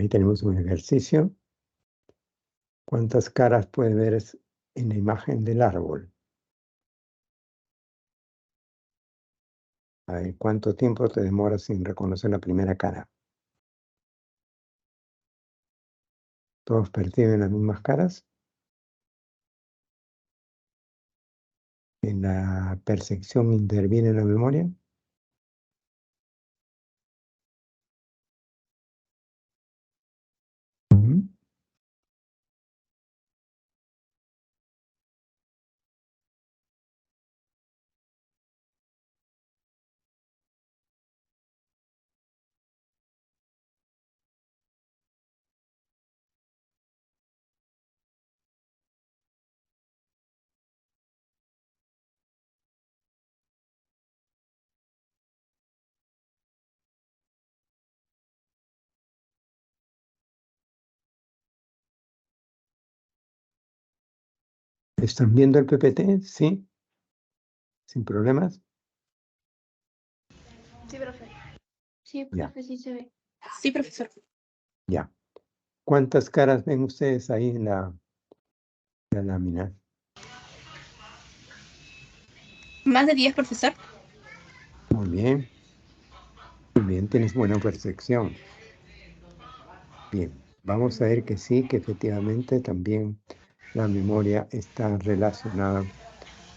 Ahí tenemos un ejercicio. ¿Cuántas caras puede ver en la imagen del árbol? A ver, ¿cuánto tiempo te demoras sin reconocer la primera cara? ¿Todos perciben las mismas caras? ¿En la percepción interviene la memoria? Ujú. ¿Están viendo el PPT? ¿Sí? ¿Sin problemas? Sí, profe. Sí, Ya. profe, sí se ve. Sí, profesor. Ya. ¿Cuántas caras ven ustedes ahí en la lámina? Más de 10, profesor. Muy bien. Muy bien, tienes buena percepción. Bien, vamos a ver que sí, que efectivamente también la memoria está relacionada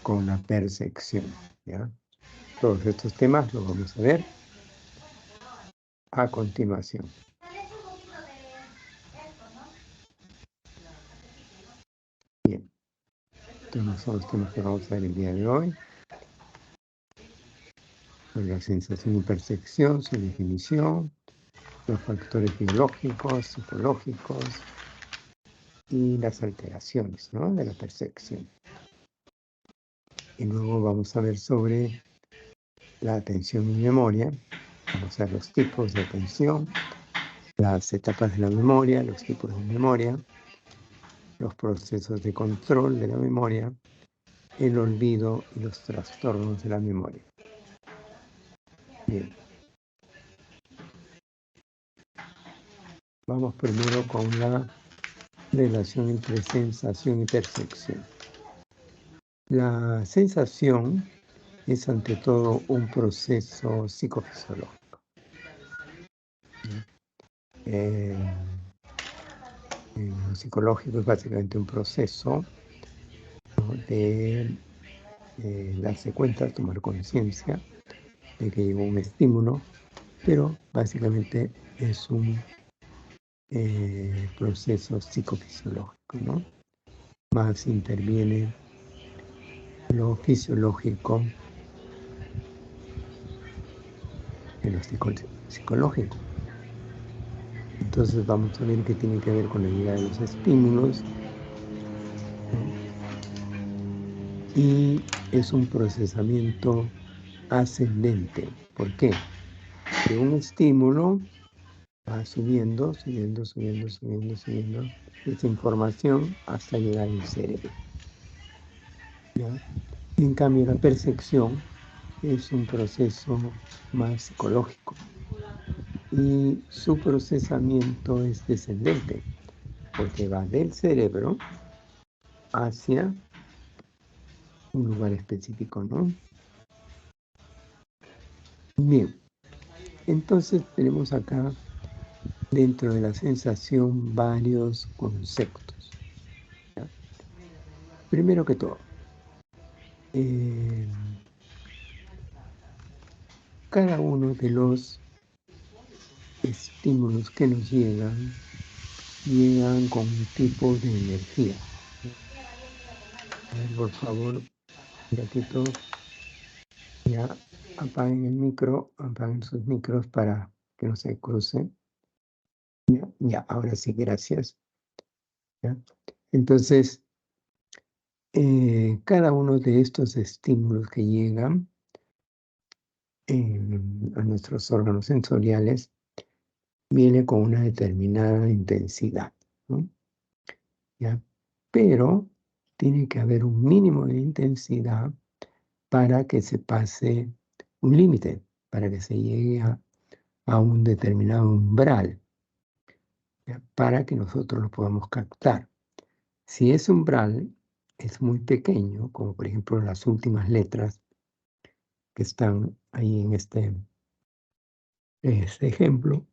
con la percepción, ¿ya? Todos estos temas los vamos a ver a continuación. Bien, estos son los temas que vamos a ver el día de hoy. La sensación y percepción, su definición, los factores biológicos, psicológicos y las alteraciones, ¿no?, de la percepción. Y luego vamos a ver sobre la atención y memoria. Vamos a ver los tipos de atención, las etapas de la memoria, los tipos de memoria, los procesos de control de la memoria, el olvido y los trastornos de la memoria. Bien. Vamos primero con la relación entre sensación y percepción. La sensación es ante todo un proceso psicofisiológico. Lo psicológico es básicamente un proceso, ¿no?, de darse cuenta, tomar conciencia de que llegó un estímulo, pero básicamente es un proceso psicofisiológico, ¿no? Más interviene lo fisiológico en lo psicológico. Entonces vamos a ver qué tiene que ver con la llegada de los estímulos, ¿no? Y es un procesamiento ascendente. ¿Por qué? De un estímulo va subiendo esa información hasta llegar al cerebro, ¿ya? En cambio, la percepción es un proceso más psicológico y su procesamiento es descendente, porque va del cerebro hacia un lugar específico, ¿no? Bien, entonces tenemos acá dentro de la sensación varios conceptos, ¿ya? Primero que todo, cada uno de los estímulos que nos llegan con un tipo de energía. A ver, por favor, un ratito, ya apaguen el micro, apaguen sus micros para que no se crucen. Ya, ahora sí, gracias. ¿Ya? Entonces, cada uno de estos estímulos que llegan a nuestros órganos sensoriales viene con una determinada intensidad, ¿no? ¿Ya? Pero tiene que haber un mínimo de intensidad para que se pase un límite, para que se llegue a un determinado umbral. ¿ya? Para que nosotros lo podamos captar. Si ese umbral es muy pequeño, como por ejemplo las últimas letras que están ahí en este ejemplo,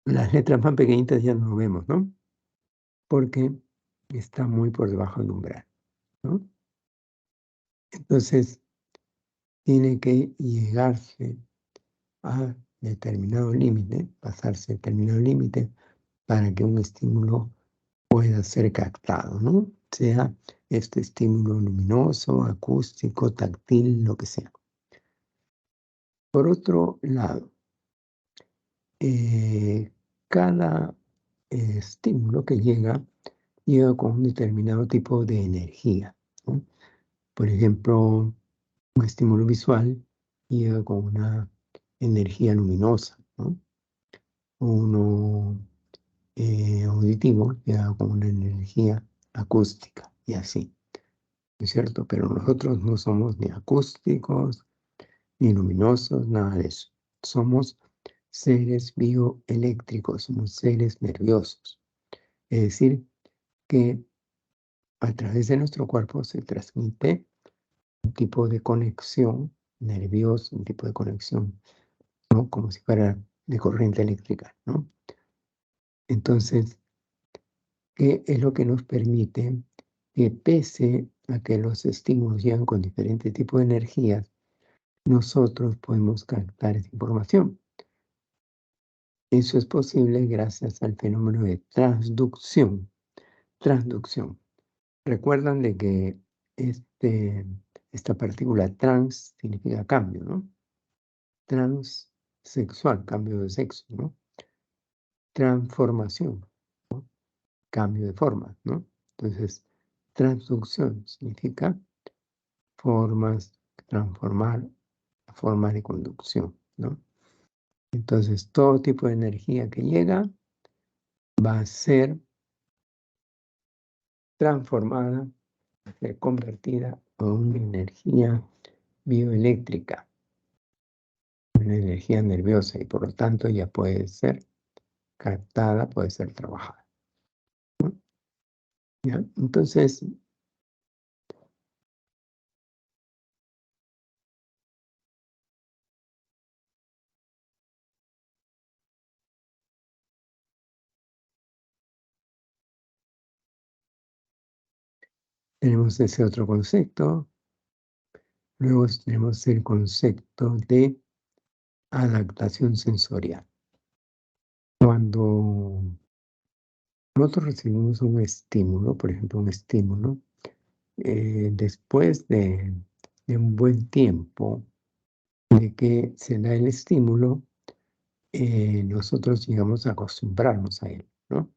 las letras más pequeñitas ya no lo vemos, ¿no? Porque está muy por debajo del umbral, ¿no? Entonces, tiene que llegarse a determinado límite, pasarse determinado límite, para que un estímulo pueda ser captado, ¿no? Sea este estímulo luminoso, acústico, táctil, lo que sea. Por otro lado, cada estímulo que llega con un determinado tipo de energía, ¿no? Por ejemplo, un estímulo visual llega con una energía luminosa, ¿no? Uno auditivo llega con una energía acústica y así, ¿no es cierto? Pero nosotros no somos ni acústicos, ni luminosos, nada de eso. Somos seres bioeléctricos, somos seres nerviosos. Es decir, que a través de nuestro cuerpo se transmite un tipo de conexión nerviosa, un tipo de conexión, ¿no? Como si fuera de corriente eléctrica, ¿no? Entonces, ¿qué es lo que nos permite que pese a que los estímulos llegan con diferentes tipos de energías, nosotros podemos captar esa información? Eso es posible gracias al fenómeno de transducción. Transducción. Recuerdan de que esta partícula trans significa cambio, ¿no? Transsexual, cambio de sexo, ¿no? Transformación, ¿no? Cambio de forma, ¿no? Entonces, transducción significa formas, transformar, formas de conducción, ¿no? Entonces, todo tipo de energía que llega va a ser transformada, va a ser convertida en una energía bioeléctrica, una energía nerviosa y por lo tanto ya puede ser captada, puede ser trabajada, ¿no? ¿Ya? Entonces, tenemos ese otro concepto. Luego tenemos el concepto de adaptación sensorial. Cuando nosotros recibimos un estímulo, por ejemplo, un estímulo, después de un buen tiempo de que se da el estímulo, nosotros llegamos a acostumbrarnos a él, ¿no?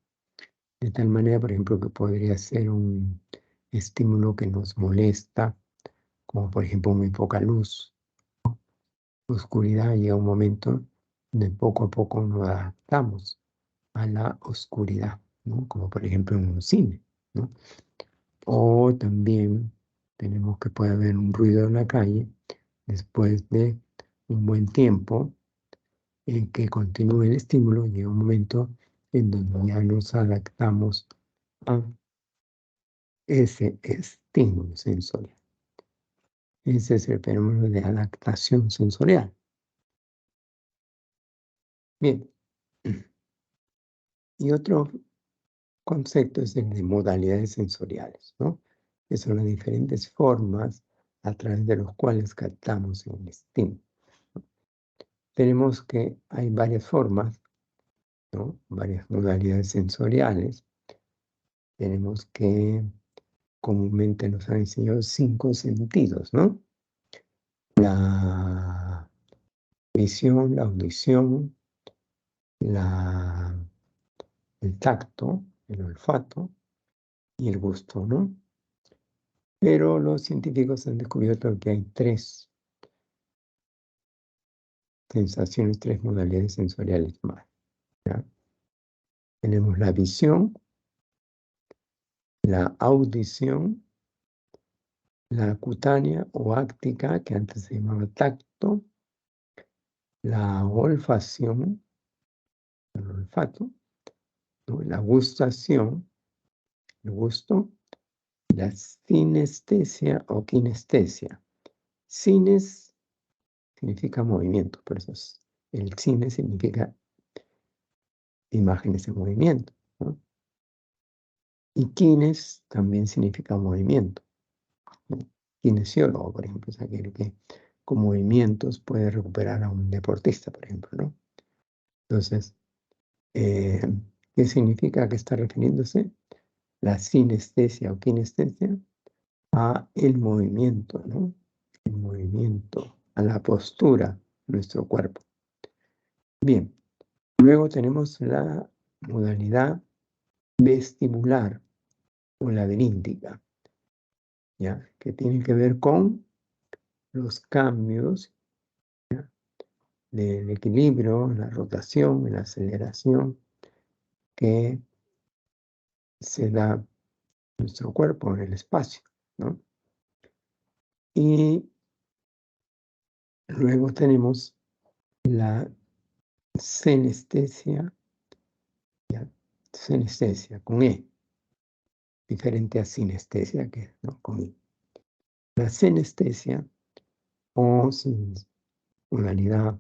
De tal manera, por ejemplo, que podría ser un estímulo que nos molesta, como por ejemplo muy poca luz, oscuridad. Llega un momento de poco a poco nos adaptamos a la oscuridad, ¿no? Como por ejemplo en un cine, ¿no? O también tenemos que puede haber un ruido en la calle después de un buen tiempo en que continúe el estímulo. Llega un momento en donde ya nos adaptamos a ese estímulo sensorial. Ese es el fenómeno de adaptación sensorial. Bien. Y otro concepto es el de modalidades sensoriales, ¿no? Que son las diferentes formas a través de los cuales captamos el estímulo. Tenemos que hay varias formas, ¿no? Varias modalidades sensoriales. Tenemos que comúnmente nos han enseñado 5 sentidos, ¿no? La visión, la audición, el tacto, el olfato y el gusto, ¿no? Pero los científicos han descubierto que hay 3 sensaciones, 3 modalidades sensoriales más, ¿ya? Tenemos la visión, la audición, la cutánea o áctica, que antes se llamaba tacto, la olfacción, el olfato, ¿no? La gustación, el gusto, la sinestesia o kinestesia. Cines significa movimiento, por eso el cine significa imágenes en movimiento, ¿no? Y kines también significa movimiento, ¿no? Kinesiólogo, por ejemplo, es aquel que con movimientos puede recuperar a un deportista, por ejemplo, ¿no? Entonces, ¿qué significa que está refiriéndose? La sinestesia o kinestesia a el movimiento, ¿no? El movimiento, a la postura de nuestro cuerpo. Bien, luego tenemos la modalidad vestibular o laberíntica, ¿ya? Que tiene que ver con los cambios, ¿ya? Del equilibrio, la rotación, la aceleración que se da en nuestro cuerpo en el espacio, ¿no? Y luego tenemos la senestesia, ¿ya? Senestesia con E, diferente a sinestesia, que no con I. La senestesia o modalidad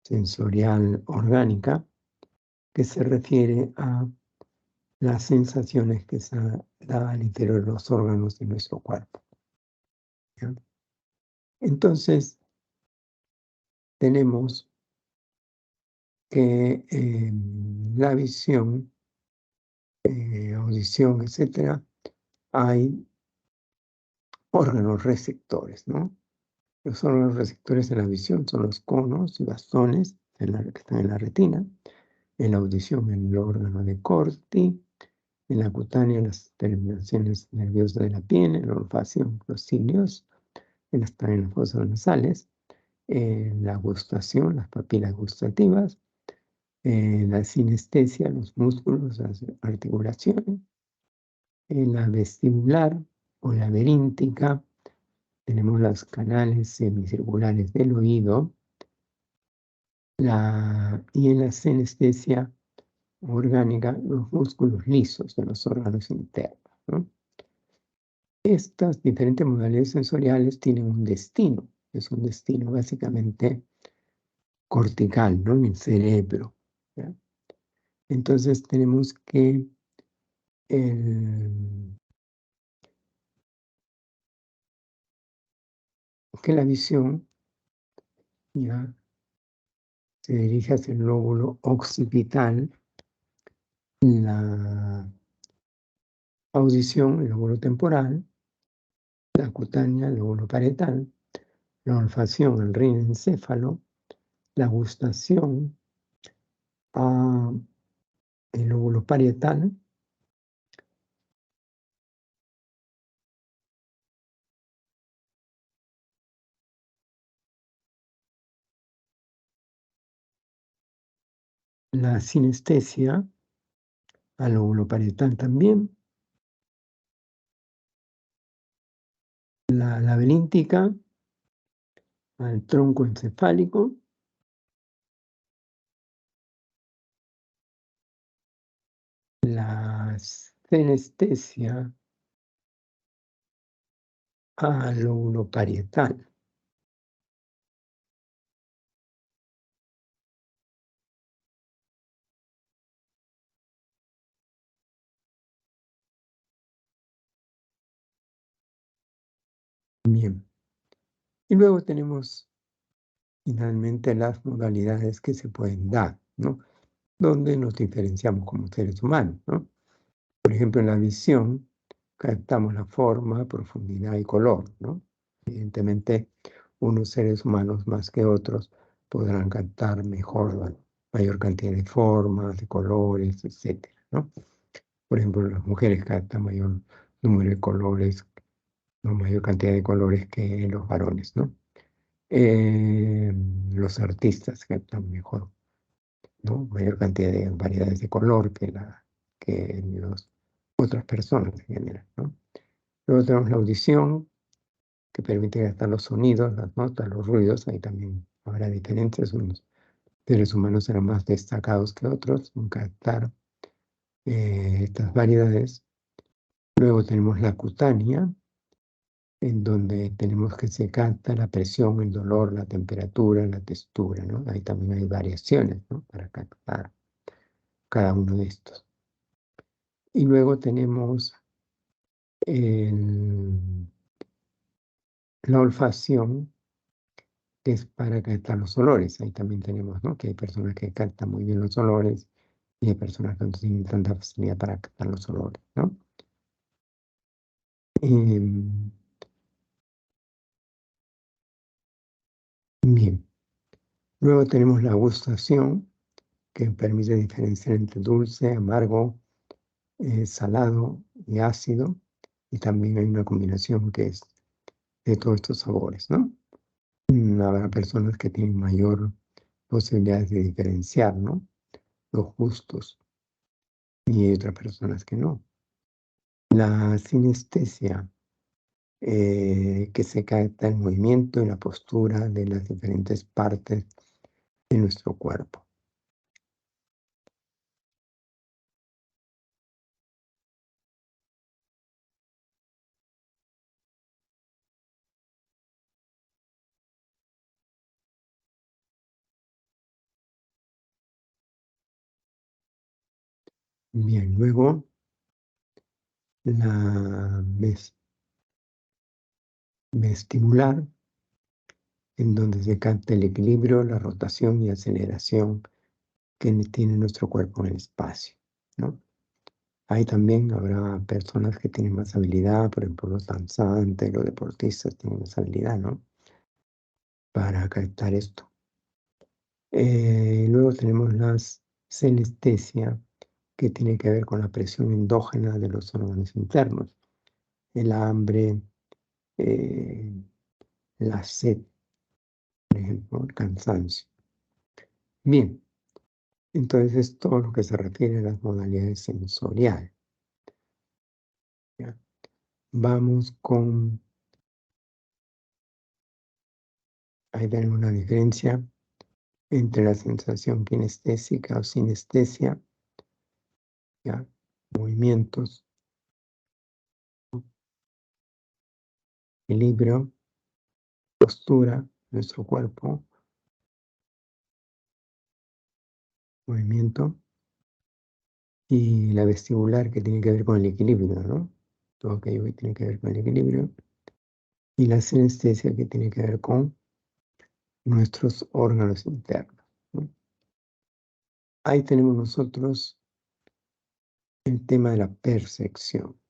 sensorial orgánica, que se refiere a las sensaciones que se da al interior de los órganos de nuestro cuerpo, ¿ya? Entonces, tenemos que la visión, audición, etcétera, hay órganos receptores, ¿no? Los órganos receptores de la visión son los conos y bastones que están en la retina. En la audición, en el órgano de Corti. En la cutánea, las terminaciones nerviosas de la piel. En la olfacción, los cilios. Están en las fosas nasales. En la gustación, las papilas gustativas. En la sinestesia, los músculos, las articulaciones. En la vestibular o laberíntica, tenemos los canales semicirculares del oído. Y en la sinestesia orgánica, los músculos lisos de los órganos internos, ¿no? Estas diferentes modalidades sensoriales tienen un destino, es un destino básicamente cortical, ¿no? En el cerebro, ¿ya? Entonces tenemos que la visión, ¿ya?, se dirige hacia el lóbulo occipital, la audición, el lóbulo temporal, la cutánea, el lóbulo parietal, la olfacción, el rinencéfalo, la gustación, el lóbulo parietal, la sinestesia, al lóbulo parietal también, la laberíntica, al tronco encefálico, la senestesia al lóbulo parietal. Bien. Y luego tenemos finalmente las modalidades que se pueden dar, ¿no? Donde nos diferenciamos como seres humanos, ¿no? Por ejemplo, en la visión captamos la forma, profundidad y color, ¿no? Evidentemente, unos seres humanos más que otros podrán captar mejor la mayor cantidad de formas, de colores, etcétera, ¿no? Por ejemplo, las mujeres captan mayor número de colores, ¿no?, mayor cantidad de colores que los varones, ¿no? Los artistas captan mejor, ¿no?, mayor cantidad de variedades de color que las otras personas en general, ¿no? Luego tenemos la audición, que permite captar los sonidos, las notas, los ruidos. Ahí también habrá diferencias, unos seres humanos serán más destacados que otros en captar estas variedades. Luego tenemos la cutánea, en donde tenemos que se capta la presión, el dolor, la temperatura, la textura, ¿no? Ahí también hay variaciones, ¿no? Para captar cada uno de estos. Y luego tenemos la olfacción, que es para captar los olores. Ahí también tenemos, ¿no? Que hay personas que captan muy bien los olores y hay personas que no tienen tanta facilidad para captar los olores, ¿no? Bien. Luego tenemos la gustación, que permite diferenciar entre dulce, amargo, salado y ácido. Y también hay una combinación que es de todos estos sabores, ¿no? Habrá personas que tienen mayor posibilidades de diferenciar, ¿no? Los gustos y hay otras personas que no. La sinestesia, que se capta el movimiento y la postura de las diferentes partes de nuestro cuerpo. Bien, luego la vestibular, en donde se capta el equilibrio, la rotación y aceleración que tiene nuestro cuerpo en el espacio, ¿no? Ahí también habrá personas que tienen más habilidad, por ejemplo, los danzantes, los deportistas tienen más habilidad, ¿no? Para captar esto. Luego tenemos la senestesia, que tiene que ver con la presión endógena de los órganos internos, el hambre, la sed, por ejemplo, el cansancio. Bien, entonces es todo lo que se refiere a las modalidades sensoriales. ¿Ya? Vamos con, ahí tenemos una diferencia entre la sensación kinestésica o sinestesia, ¿ya? Movimientos, equilibrio, postura, nuestro cuerpo, movimiento, y la vestibular, que tiene que ver con el equilibrio, ¿no? Todo aquello que tiene que ver con el equilibrio, y la sinestesia, que tiene que ver con nuestros órganos internos, ¿no? Ahí tenemos nosotros el tema de la percepción.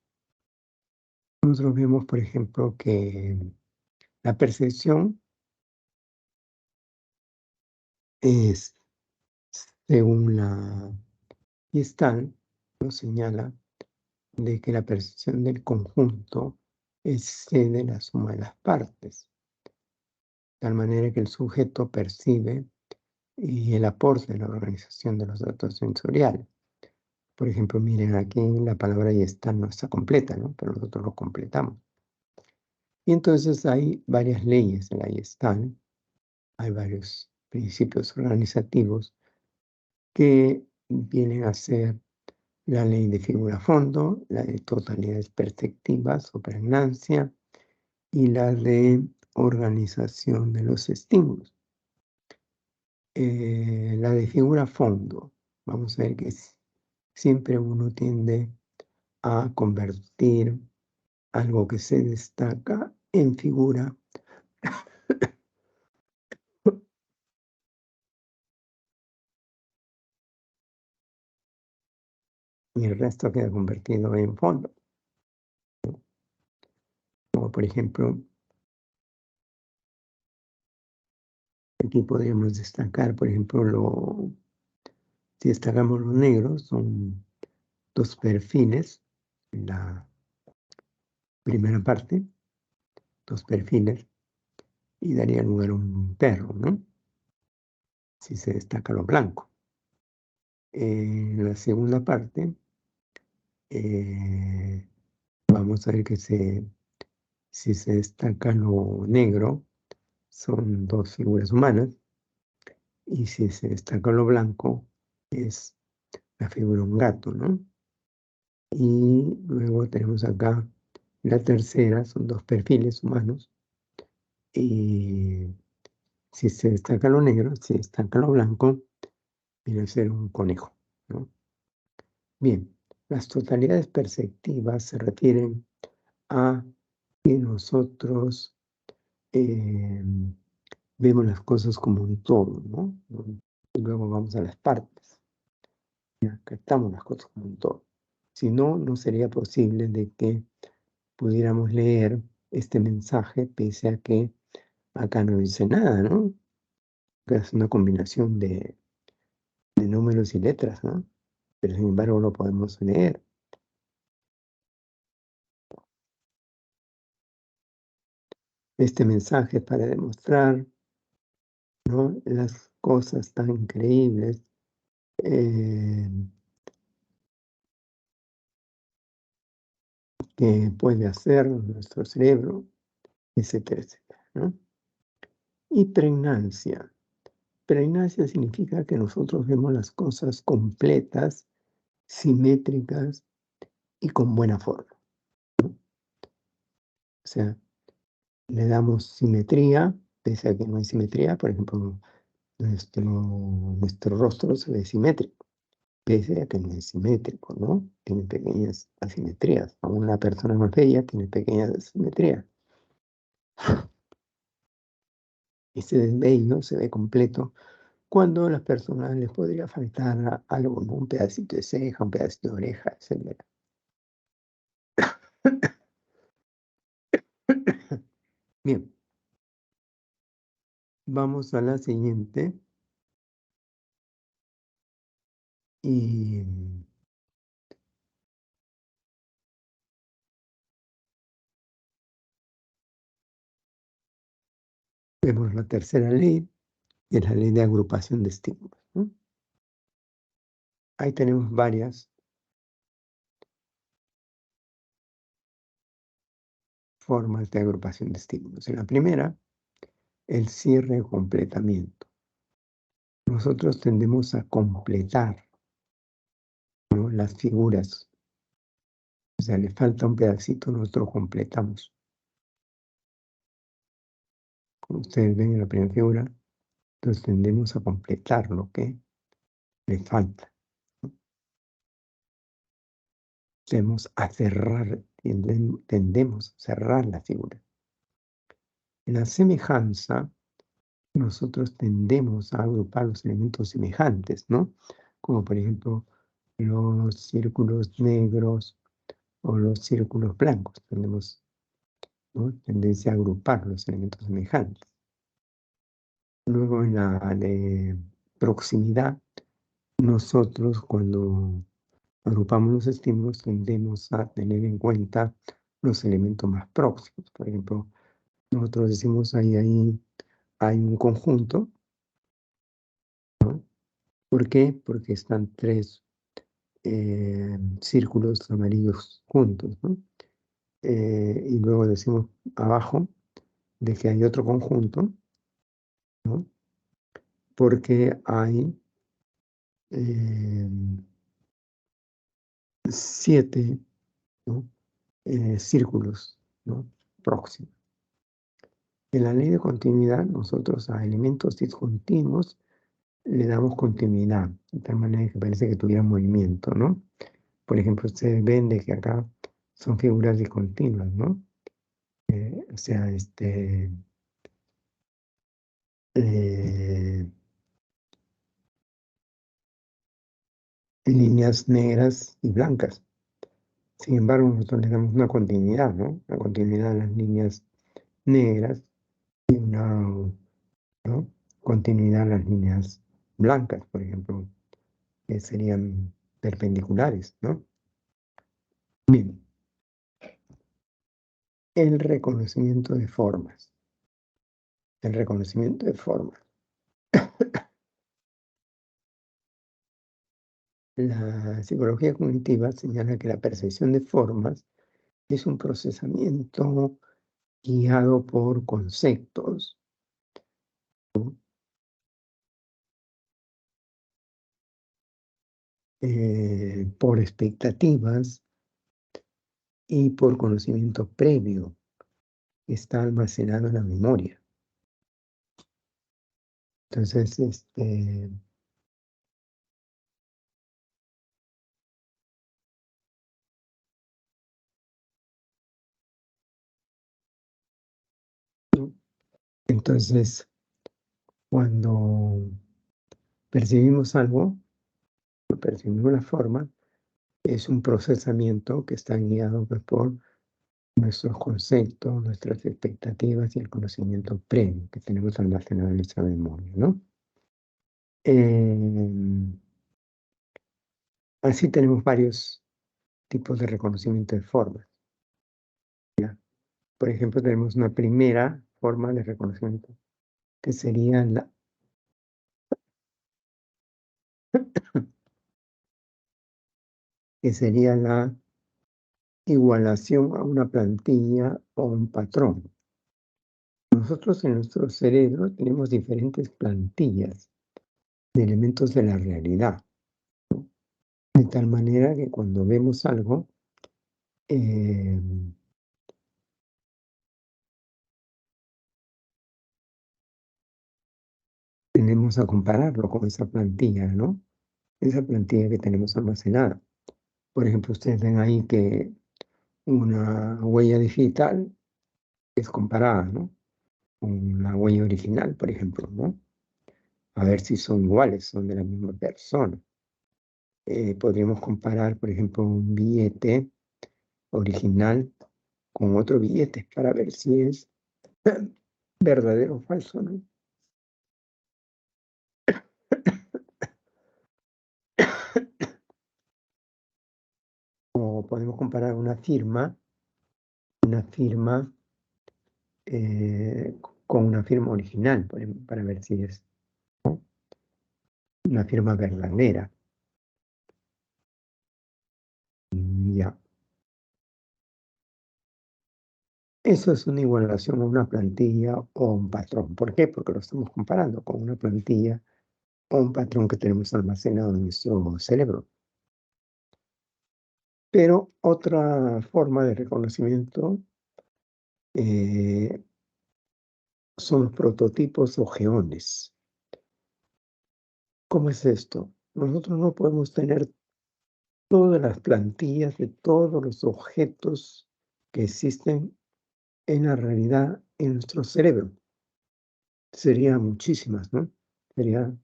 Nosotros vemos, por ejemplo, que la percepción es, según la Gestalt, nos señala de que la percepción del conjunto excede la suma de las partes, de tal manera que el sujeto percibe y el aporte de la organización de los datos sensoriales. Por ejemplo, miren aquí la palabra Gestalt no está completa, ¿no? Pero nosotros lo completamos. Y entonces hay varias leyes en la Gestalt, hay varios principios organizativos que vienen a ser la ley de figura-fondo, la de totalidades perspectivas o pregnancia y la de organización de los estímulos. La de figura-fondo, vamos a ver que siempre uno tiende a convertir algo que se destaca en figura y el resto queda convertido en fondo. Como por ejemplo, aquí podríamos destacar, por ejemplo, si destacamos los negros, son dos perfiles en la primera parte, dos perfiles, y daría lugar a un perro, ¿no? Si se destaca lo blanco. En la segunda parte, vamos a ver que si se destaca lo negro, son dos figuras humanas, Y si se destaca lo blanco, es la figura de un gato, ¿no? Y luego tenemos acá la tercera, son dos perfiles humanos. Y si se destaca lo negro, si se destaca lo blanco, viene a ser un conejo, ¿no? Bien, las totalidades perceptivas se refieren a que nosotros vemos las cosas como un todo, ¿no? Y luego vamos a las partes, ya captamos las cosas como un todo. Si no, no sería posible de que pudiéramos leer este mensaje, pese a que acá no dice nada, ¿no? Que es una combinación de números y letras, ¿no? Pero sin embargo lo podemos leer. Este mensaje es para demostrar, ¿no?, las cosas tan increíbles que puede hacer nuestro cerebro, etcétera, etcétera, ¿no? Y pregnancia. Pregnancia significa que nosotros vemos las cosas completas, simétricas y con buena forma, ¿no? O sea, le damos simetría, pese a que no hay simetría. Por ejemplo, nuestro rostro se ve simétrico, pese a que no es simétrico, ¿no? Tiene pequeñas asimetrías. Aún la persona más bella tiene pequeñas asimetrías. Y se ve bello, se ve completo, cuando a las personas les podría faltar algo, ¿no? Un pedacito de ceja, un pedacito de oreja, etc. Bien, vamos a la siguiente. Y vemos la tercera ley, que es la ley de agrupación de estímulos, ¿no? Ahí tenemos varias formas de agrupación de estímulos. En la primera, el cierre o completamiento. Nosotros tendemos a completar, ¿no?, las figuras. O sea, le falta un pedacito, nosotros completamos. Como ustedes ven en la primera figura, entonces tendemos a completar lo que le falta. Tendemos a cerrar, tendemos a cerrar la figura. En la semejanza, nosotros tendemos a agrupar los elementos semejantes, ¿no? Como por ejemplo los círculos negros o los círculos blancos. Tenemos, ¿no?, tendencia a agrupar los elementos semejantes. Luego en la de proximidad, nosotros cuando agrupamos los estímulos tendemos a tener en cuenta los elementos más próximos. Por ejemplo, nosotros decimos ahí hay un conjunto, ¿no? ¿Por qué? Porque están tres círculos amarillos juntos, ¿no? Y luego decimos abajo de que hay otro conjunto, ¿no? Porque hay 7, ¿no?, círculos, ¿no?, próximos. En la ley de continuidad, nosotros a elementos discontinuos le damos continuidad, de tal manera que parece que tuviera movimiento, ¿no? Por ejemplo, ustedes ven de que acá son figuras discontinuas, ¿no? O sea, líneas negras y blancas. Sin embargo, nosotros le damos una continuidad, ¿no? Una continuidad a las líneas negras y una, ¿no?, continuidad a las líneas blancas, por ejemplo, que serían perpendiculares, ¿no? Bien. El reconocimiento de formas. El reconocimiento de formas. La psicología cognitiva señala que la percepción de formas es un procesamiento guiado por conceptos, ¿no?, por expectativas y por conocimiento previo que está almacenado en la memoria. Entonces, ¿no? Entonces, cuando percibimos algo, percibimos la forma, es un procesamiento que está guiado pues, por nuestros conceptos, nuestras expectativas y el conocimiento previo que tenemos almacenado en nuestra memoria, ¿no? Así tenemos varios tipos de reconocimiento de formas. ¿Ya? Por ejemplo, tenemos una primera forma de reconocimiento, que sería la igualación a una plantilla o un patrón. Nosotros en nuestro cerebro tenemos diferentes plantillas de elementos de la realidad, ¿no? De tal manera que cuando vemos algo, tenemos a compararlo con esa plantilla, ¿no? Esa plantilla que tenemos almacenada. Por ejemplo, ustedes ven ahí que una huella digital es comparada, ¿no? Con la huella original, por ejemplo, ¿no? A ver si son iguales, son de la misma persona. Podríamos comparar, por ejemplo, un billete original con otro billete para ver si es verdadero o falso, ¿no? O podemos comparar una firma con una firma original, para ver si es, ¿no?, una firma verdadera. Ya. Eso es una igualación a una plantilla o un patrón. ¿Por qué? Porque lo estamos comparando con una plantilla o un patrón que tenemos almacenado en nuestro cerebro. Pero otra forma de reconocimiento son los prototipos o geones. ¿Cómo es esto? Nosotros no podemos tener todas las plantillas de todos los objetos que existen en la realidad en nuestro cerebro. Serían muchísimas, ¿no? Serían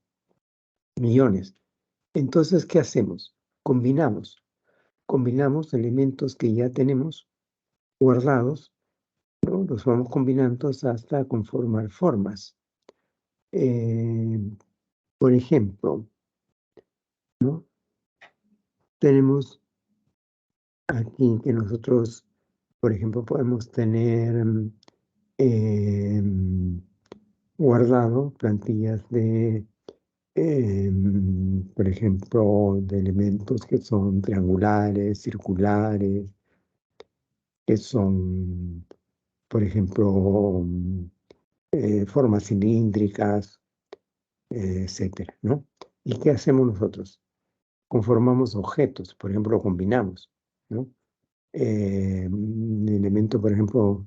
millones. Entonces, ¿qué hacemos? Combinamos elementos que ya tenemos guardados, ¿no? Los vamos combinando hasta conformar formas. Por ejemplo, ¿no?, tenemos aquí que nosotros, por ejemplo, podemos tener guardado plantillas de, por ejemplo, de elementos que son triangulares, circulares, que son, por ejemplo, formas cilíndricas, etcétera, ¿no? ¿Y qué hacemos nosotros? Conformamos objetos, por ejemplo, combinamos, ¿no? Un elemento, por ejemplo,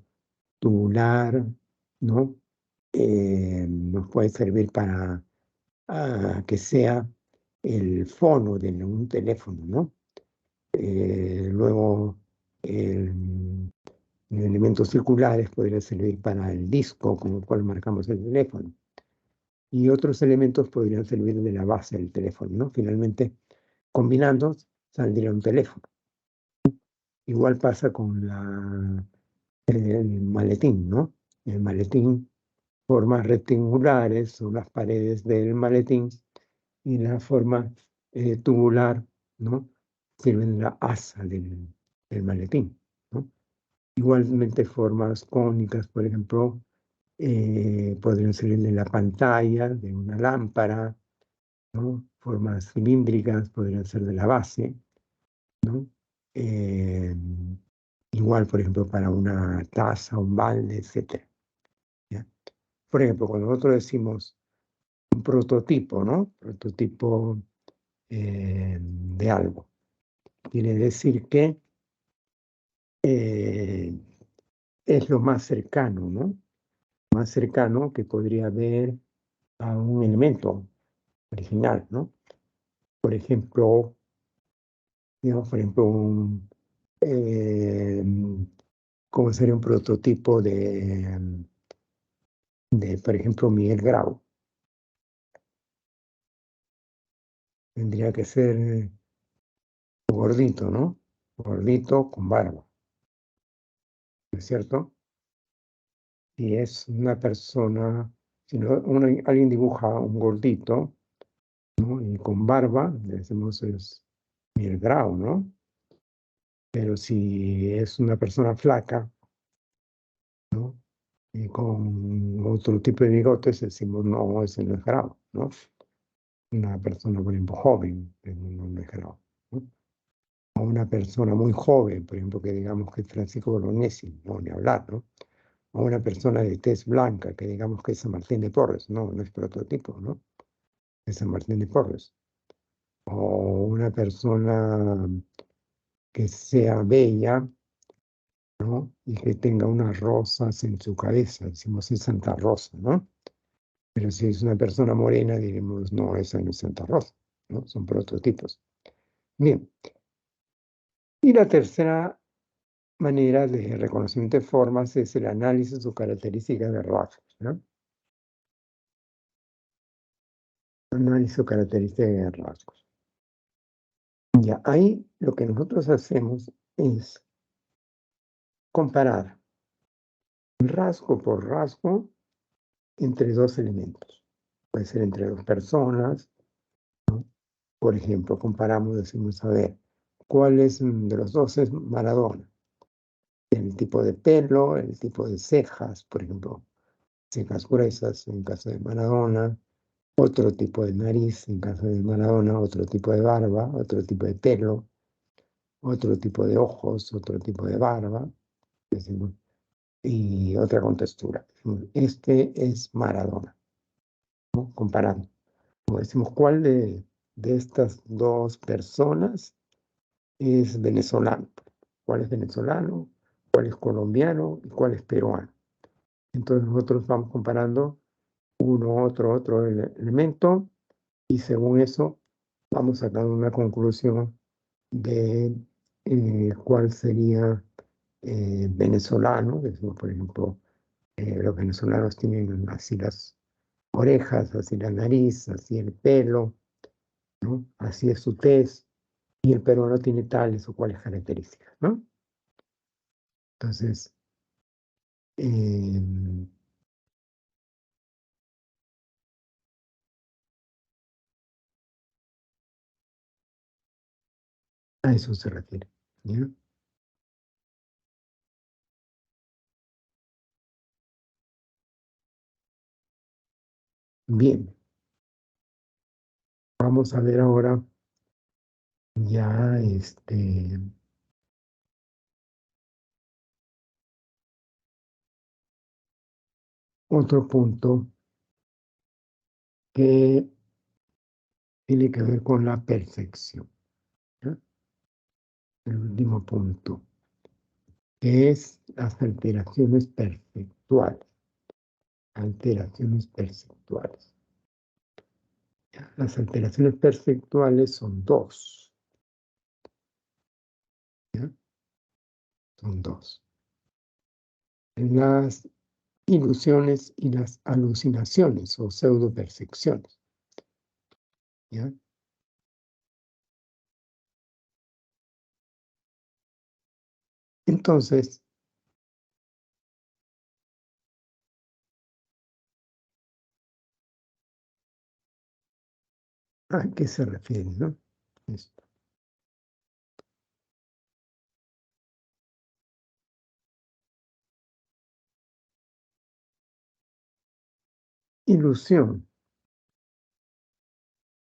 tubular, ¿no? Nos puede servir para que sea el fono de un teléfono, ¿no? Luego, elementos circulares podrían servir para el disco con el cual marcamos el teléfono. Y otros elementos podrían servir de la base del teléfono, ¿no? Finalmente, combinando, saldría un teléfono. Igual pasa con el maletín, ¿no? El maletín, formas rectangulares son las paredes del maletín y la forma tubular, ¿no?, sirven de la asa del maletín, ¿no? Igualmente formas cónicas, por ejemplo, podrían servir de la pantalla de una lámpara, ¿no? Formas cilíndricas podrían ser de la base, ¿no? Igual, por ejemplo, para una taza, un balde, etc. ¿Ya? Por ejemplo, cuando nosotros decimos un prototipo, ¿no? Prototipo de algo. Quiere decir que es lo más cercano, ¿no? Más cercano que podría haber a un elemento original, ¿no? Por ejemplo, digamos, eh, ¿cómo sería un prototipo por ejemplo, Miguel Grau? Tendría que ser gordito, ¿no? Gordito con barba, ¿no es cierto? Si es una persona, si no, alguien dibuja un gordito, ¿no? Y con barba, le decimos es Miguel Grau, ¿no? Pero si es una persona flaca, ¿no? Y con otro tipo de bigotes, decimos, no, ese no es Grau, ¿no? Una persona, por ejemplo, joven, no es Grau, ¿no? O una persona muy joven, por ejemplo, que digamos que es Francisco Bolognesi, no, ni hablar, ¿no? O una persona de tez blanca, que digamos que es San Martín de Porres, no, no es prototipo, ¿no? Es San Martín de Porres. O una persona que sea bella, ¿no? Y que tenga unas rosas en su cabeza, decimos es Santa Rosa, ¿no? Pero si es una persona morena, diremos, no, esa no es Santa Rosa, ¿no? Son prototipos. Bien, y la tercera manera de reconocimiento de formas es el análisis o características de rasgos, ¿no? Análisis o características de rasgos. Ya, ahí lo que nosotros hacemos es comparar rasgo por rasgo entre dos elementos. Puede ser entre dos personas, ¿no? Por ejemplo, comparamos, decimos, a ver, ¿cuál es de los dos es Maradona? El tipo de pelo, el tipo de cejas, por ejemplo, cejas gruesas en caso de Maradona, otro tipo de nariz en caso de Maradona, otro tipo de barba, otro tipo de pelo, otro tipo de ojos, otro tipo de barba, decimos, y otra contextura. Este es Maradona, ¿no? Comparando. Como decimos, ¿cuál de estas dos personas es venezolano? ¿Cuál es venezolano? ¿Cuál es colombiano? ¿Y cuál es peruano? Entonces nosotros vamos comparando uno, otro elemento y según eso vamos sacando una conclusión de cuál sería venezolano. Decimos, por ejemplo, los venezolanos tienen así las orejas, así la nariz, así el pelo, ¿no? Así es su tez, y el peruano tiene tales o cuales características, ¿no? Entonces, eh, a eso se refiere, ¿ya? Bien, vamos a ver ahora ya otro punto que tiene que ver con la percepción, ¿ya? El último punto, que es las alteraciones perceptuales. Alteraciones perceptuales. Las alteraciones perceptuales son dos, ¿ya? Son dos. Las ilusiones y las alucinaciones o pseudopercepciones, ¿ya? Entonces, ¿a qué se refiere, no? Esto. Ilusión,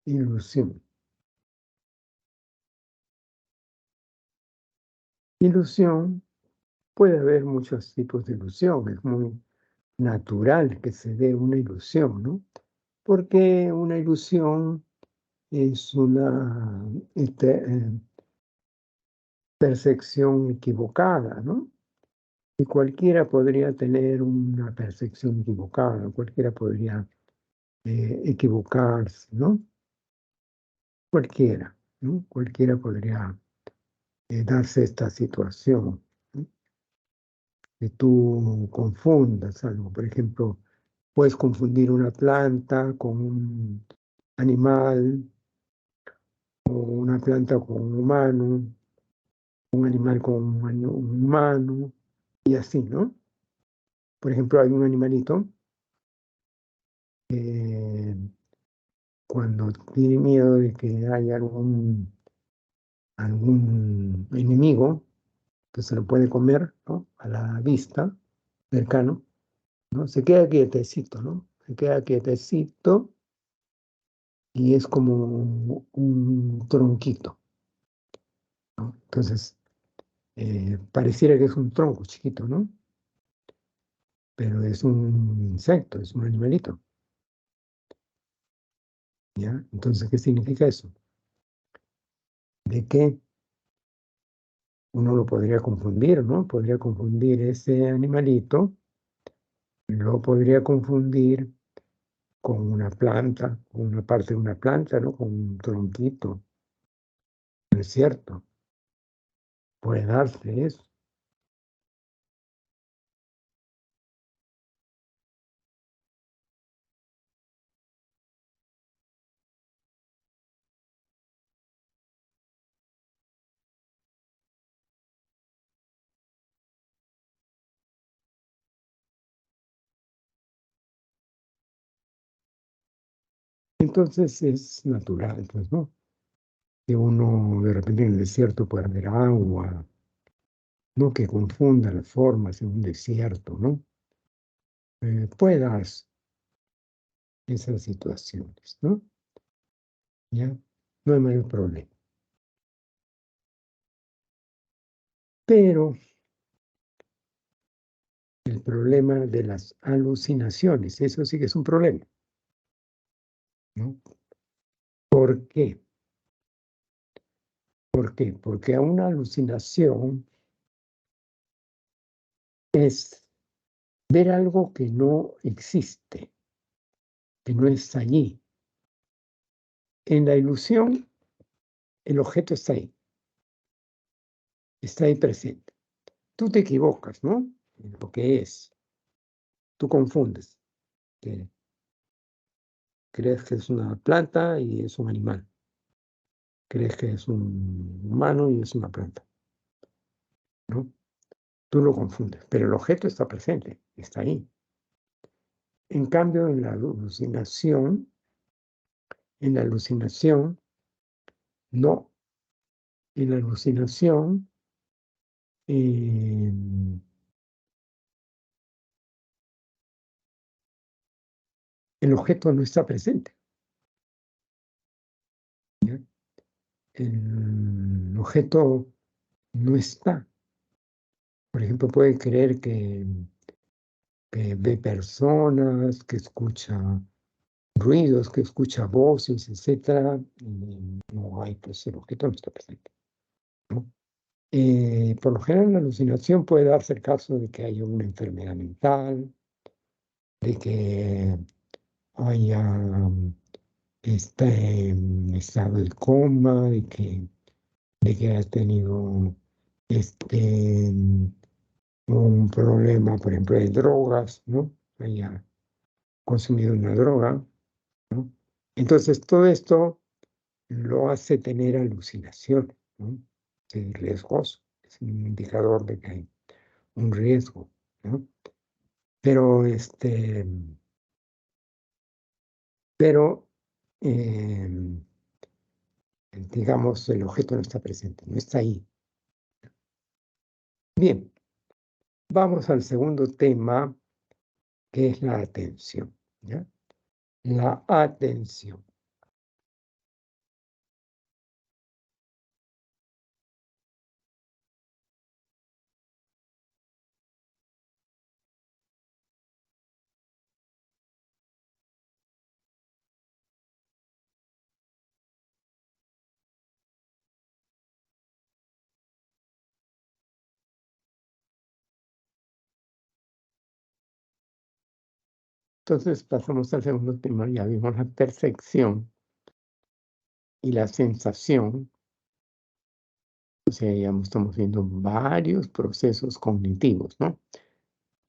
ilusión. Ilusión, puede haber muchos tipos de ilusión, es muy natural que se dé una ilusión, ¿no? Porque una ilusión es una percepción equivocada, ¿no? Y cualquiera podría tener una percepción equivocada, cualquiera podría equivocarse, ¿no? Cualquiera, ¿no? Cualquiera podría darse esta situación, ¿no? Que tú confundas algo. Por ejemplo, puedes confundir una planta con un animal, o una planta con un humano, un animal con un humano, y así, ¿no? Por ejemplo, hay un animalito que cuando tiene miedo de que haya algún enemigo que se lo puede comer, ¿no? A la vista, cercano, ¿no? Se queda quietecito, ¿no? Se queda quietecito y es como un tronquito, ¿no? Entonces, pareciera que es un tronco chiquito, ¿no? Pero es un insecto, es un animalito, ¿ya? Entonces, ¿qué significa eso? De que uno lo podría confundir, ¿no? Podría confundir ese animalito, lo podría confundir con una planta, con una parte de una planta, ¿no? Con un tronquito, ¿no es cierto? Puede darse eso. Entonces es natural, pues, ¿no? Que uno de repente en el desierto pueda haber agua, ¿no? Que confunda las formas en un desierto, ¿no? Puede darse esas situaciones, ¿no? ¿Ya? No hay mayor problema. Pero el problema de las alucinaciones, eso sí que es un problema, ¿no? ¿Por qué? ¿Por qué? Porque una alucinación es ver algo que no existe, que no está allí. En la ilusión, el objeto está ahí presente. Tú te equivocas, ¿no? En lo que es. Tú confundes. Que crees que es una planta y es un animal. Crees que es un humano y es una planta, ¿no? Tú lo confundes, pero el objeto está presente, está ahí. En cambio, en la alucinación, no. En la alucinación, eh, el objeto no está presente, ¿ya? El objeto no está. Por ejemplo, puede creer que ve personas, que escucha ruidos, que escucha voces, etcétera, y no hay, pues el objeto no está presente, ¿no? Por lo general, la alucinación puede darse el caso de que haya una enfermedad mental, de que haya esté en estado de coma, de que haya tenido este, un problema, por ejemplo, de drogas, ¿no? Haya consumido una droga, ¿no? Entonces, todo esto lo hace tener alucinaciones, ¿no? Es riesgoso, es un indicador de que hay un riesgo, ¿no? Pero, pero digamos, el objeto no está presente, no está ahí. Bien, vamos al segundo tema, que es la atención, ¿ya? La atención. Entonces pasamos al segundo tema, ya vimos la percepción y la sensación. O sea, ya estamos viendo varios procesos cognitivos, ¿no?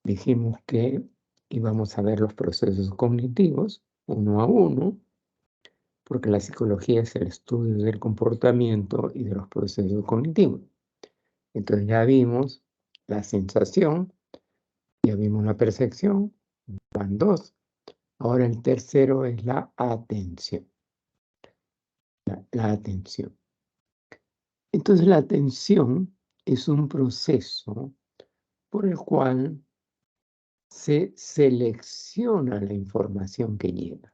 Dijimos que íbamos a ver los procesos cognitivos uno a uno, porque la psicología es el estudio del comportamiento y de los procesos cognitivos. Entonces ya vimos la sensación, ya vimos la percepción, van dos. Ahora el tercero es la atención. La atención. Entonces la atención es un proceso por el cual se selecciona la información que llega.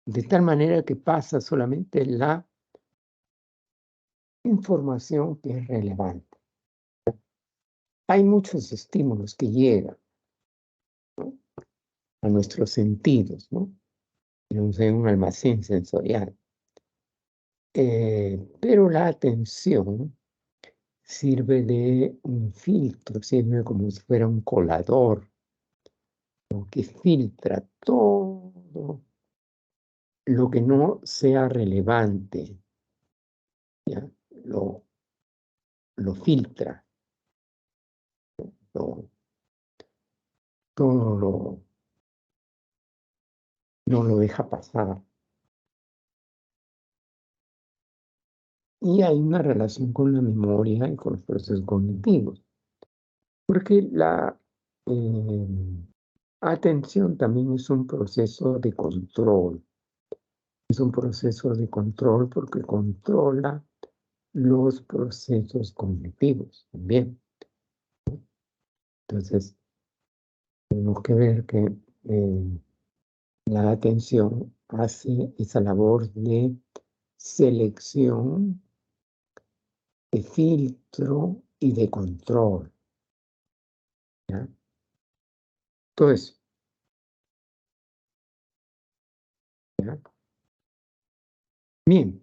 De tal manera que pasa solamente la información que es relevante. Hay muchos estímulos que llegan, ¿no?, a nuestros sentidos, ¿no? Tenemos en un almacén sensorial. Pero la atención sirve de un filtro, sirve como si fuera un colador, ¿no?, que filtra todo lo que no sea relevante, ¿ya? Lo filtra, todo no lo deja pasar. Y hay una relación con la memoria y con los procesos cognitivos, porque la atención también es un proceso de control. Es un proceso de control porque controla los procesos cognitivos también. Entonces, tenemos que ver que la atención hace esa labor de selección, de filtro y de control, ¿ya? Todo eso, ¿ya? Bien.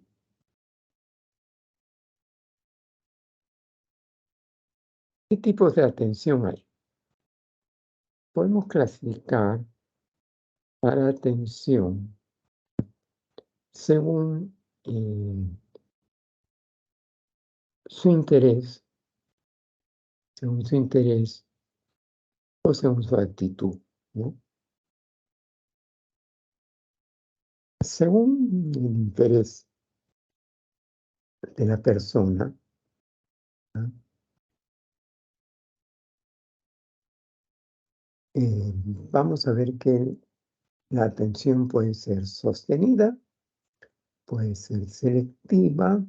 ¿Qué tipos de atención hay? Podemos clasificar a la atención según su interés, según su interés o según su actitud, ¿no? Según el interés de la persona, ¿no?, vamos a ver que la atención puede ser sostenida, puede ser selectiva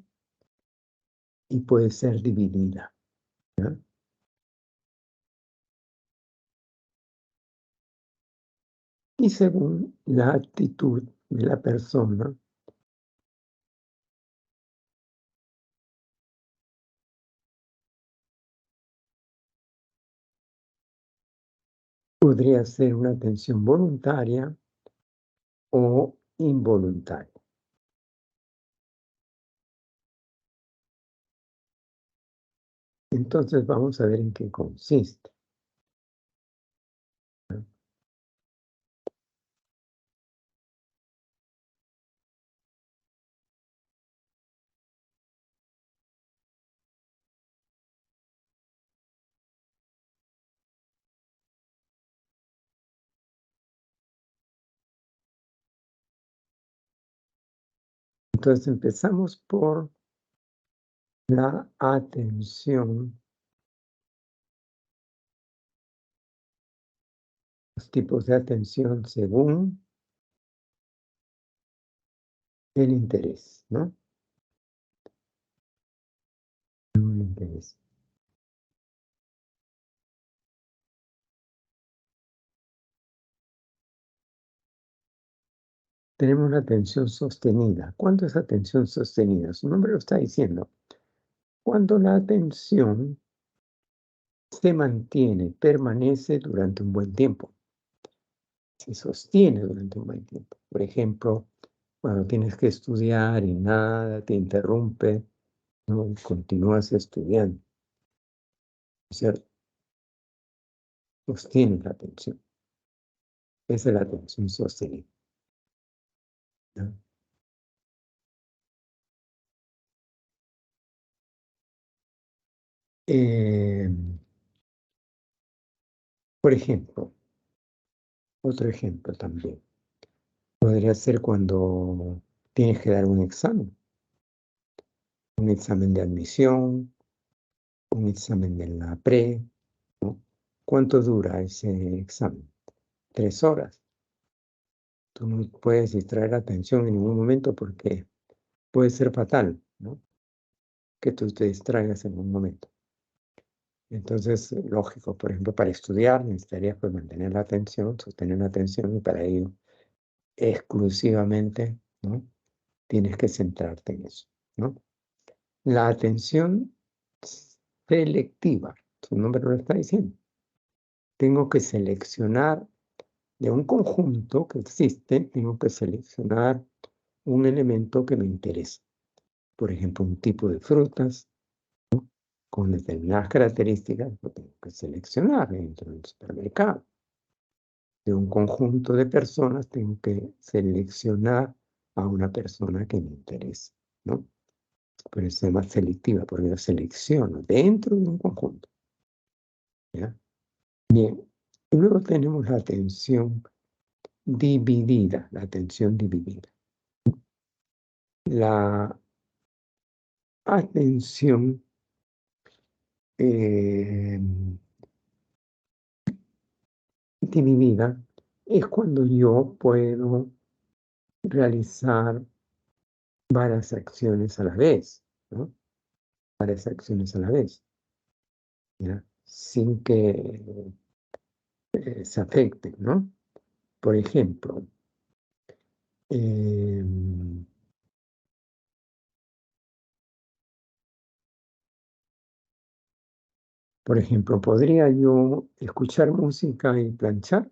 y puede ser dividida, ¿ya? Y según la actitud de la persona, podría ser una atención voluntaria o involuntaria. Entonces vamos a ver en qué consiste, ¿no? Entonces empezamos por la atención, los tipos de atención según el interés, ¿no? Según el interés. Tenemos la atención sostenida. ¿Cuánto es atención sostenida? Su nombre lo está diciendo. Cuando la atención se mantiene, permanece durante un buen tiempo. Se sostiene durante un buen tiempo. Por ejemplo, cuando tienes que estudiar y nada te interrumpe, ¿no?, y continúas estudiando. O sea, sostiene la atención. Esa es la atención sostenida, ¿no? Eh, por ejemplo, otro ejemplo también. Podría ser cuando tienes que dar un examen de admisión, un examen de la pre, ¿no? ¿Cuánto dura ese examen? 3 horas. Tú no puedes distraer la atención en ningún momento porque puede ser fatal, ¿no? Que tú te distraigas en un momento. Entonces, lógico, por ejemplo, para estudiar necesitarías pues, mantener la atención, sostener la atención y para ello exclusivamente, ¿no? Tienes que centrarte en eso, ¿no? La atención selectiva, su nombre lo está diciendo. Tengo que seleccionar de un conjunto que existe, tengo que seleccionar un elemento que me interesa. Por ejemplo, un tipo de frutas con determinadas características, lo tengo que seleccionar dentro del supermercado. De un conjunto de personas, tengo que seleccionar a una persona que me interesa, ¿no? Por eso se llama selectiva, porque yo selecciono dentro de un conjunto, ¿ya? Bien, y luego tenemos la atención dividida, la atención dividida. La atención dividida es cuando yo puedo realizar varias acciones a la vez, ¿no? Varias acciones a la vez, ¿ya? Sin que se afecten, ¿no? Por ejemplo, eh, ¿podría yo escuchar música y planchar?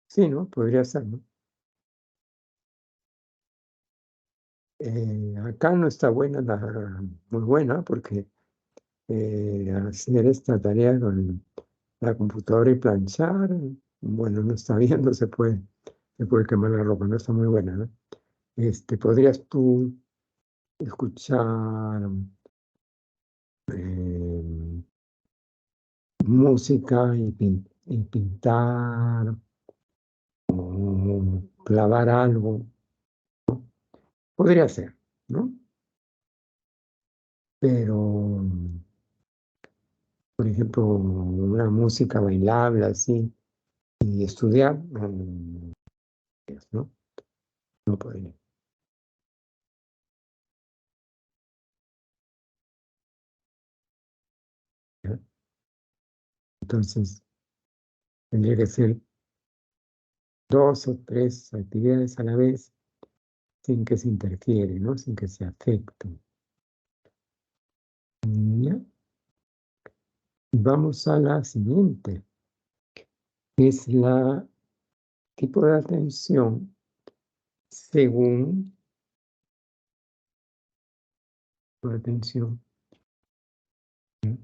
Sí, ¿no? Podría ser, ¿no? Acá no está buena muy buena porque hacer esta tarea con la computadora y planchar, bueno, no está bien, no se puede quemar la ropa, no está muy buena, ¿no? ¿Podrías tú escuchar eh, música y pintar o clavar algo? Podría ser, ¿no? Pero, por ejemplo, una música bailable así y estudiar, ¿no? No podría. ¿Ya? Entonces, tendría que ser 2 o 3 actividades a la vez sin que se interfiere, ¿no? Sin que se afecten. ¿Ya? Vamos a la siguiente, que es la tipo de atención según la atención. ¿Ya?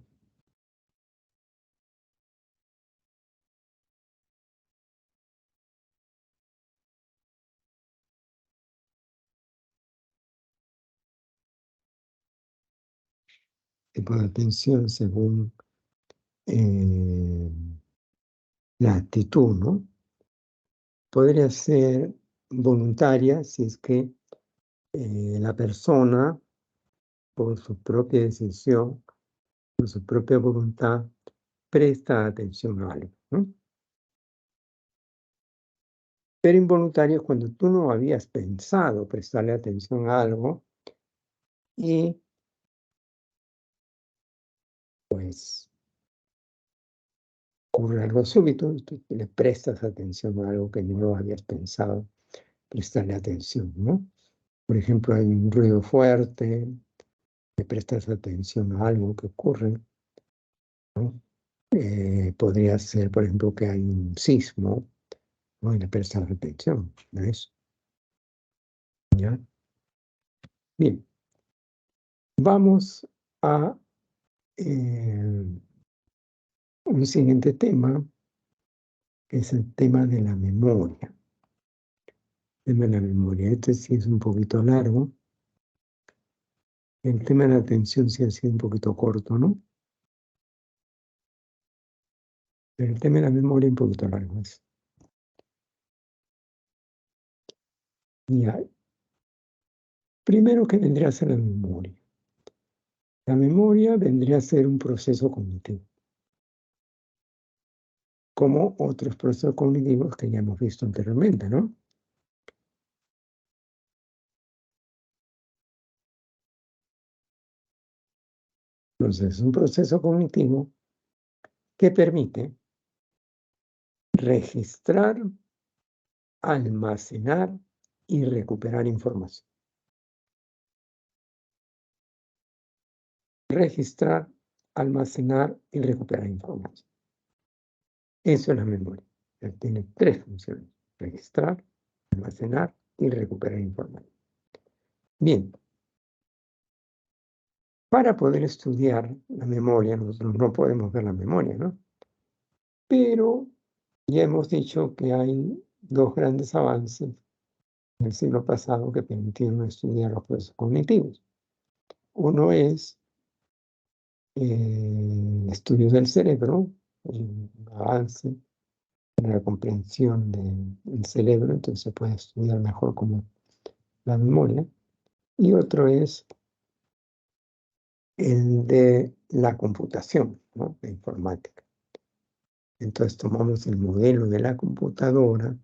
Tipo de atención según la actitud, ¿no? Podría ser voluntaria si es que la persona, por su propia decisión, por su propia voluntad, presta atención a algo, ¿no? Pero involuntario es cuando tú no habías pensado prestarle atención a algo y pues ocurre algo súbito y tú le prestas atención a algo que no lo habías pensado prestarle atención, ¿no? Por ejemplo, hay un ruido fuerte, le prestas atención a algo que ocurre, ¿no? Podría ser, por ejemplo, que hay un sismo, ¿no? Y le prestas atención a eso, ¿ya? Bien, Vamos a un siguiente tema, que es el tema de la memoria. El tema de la memoria. Este sí es un poquito largo. El tema de la atención sí ha sido un poquito corto, ¿no? Pero el tema de la memoria es un poquito largo. Ya. Primero, ¿qué vendría a ser la memoria? La memoria vendría a ser un proceso cognitivo, como otros procesos cognitivos que ya hemos visto anteriormente, ¿no? Entonces, es un proceso cognitivo que permite registrar, almacenar y recuperar información. Registrar, almacenar y recuperar información. Eso es la memoria. Tiene tres funciones: registrar, almacenar y recuperar información. Bien, para poder estudiar la memoria, nosotros no podemos ver la memoria, ¿no? Pero ya hemos dicho que hay dos grandes avances en el siglo pasado que permitieron estudiar los procesos cognitivos. Uno es estudios del cerebro, el avance en la comprensión del cerebro, entonces se puede estudiar mejor como la memoria. Y otro es el de la computación, ¿no? La informática. Entonces tomamos el modelo de la computadora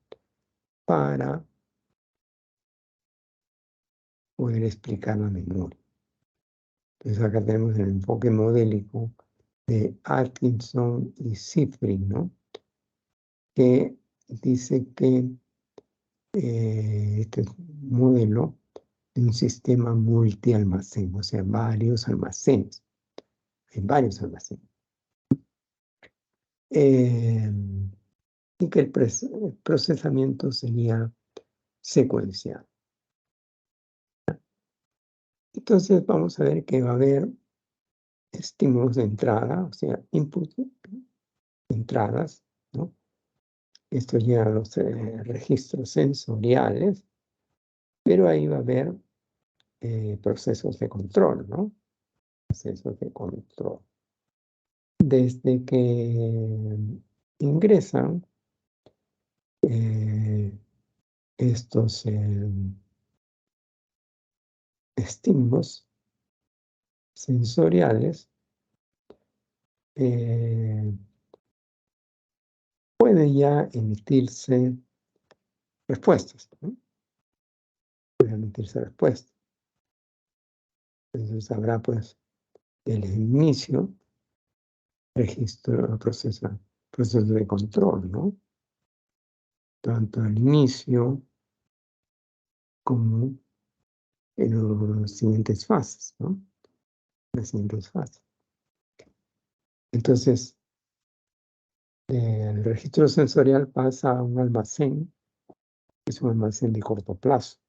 para poder explicar la memoria. Entonces acá tenemos el enfoque modélico de Atkinson y Shiffrin, ¿no? Que dice que este modelo de un sistema multialmacén, o sea, varios almacenes. Hay varios almacenes. Y que el procesamiento sería secuencial. Entonces vamos a ver que va a haber estímulos de entrada, o sea, input, entradas, ¿no? Esto lleva a los registros sensoriales, pero ahí va a haber procesos de control, ¿no? Procesos de control. Desde que ingresan estos estímulos sensoriales, pueden ya emitirse respuestas, ¿no? Pueden emitirse respuestas. Entonces habrá pues el inicio, registro, proceso de control, ¿no? Tanto al inicio como en las siguientes fases, ¿no? Las siguientes fases. Entonces, el registro sensorial pasa a un almacén, que es un almacén de corto plazo.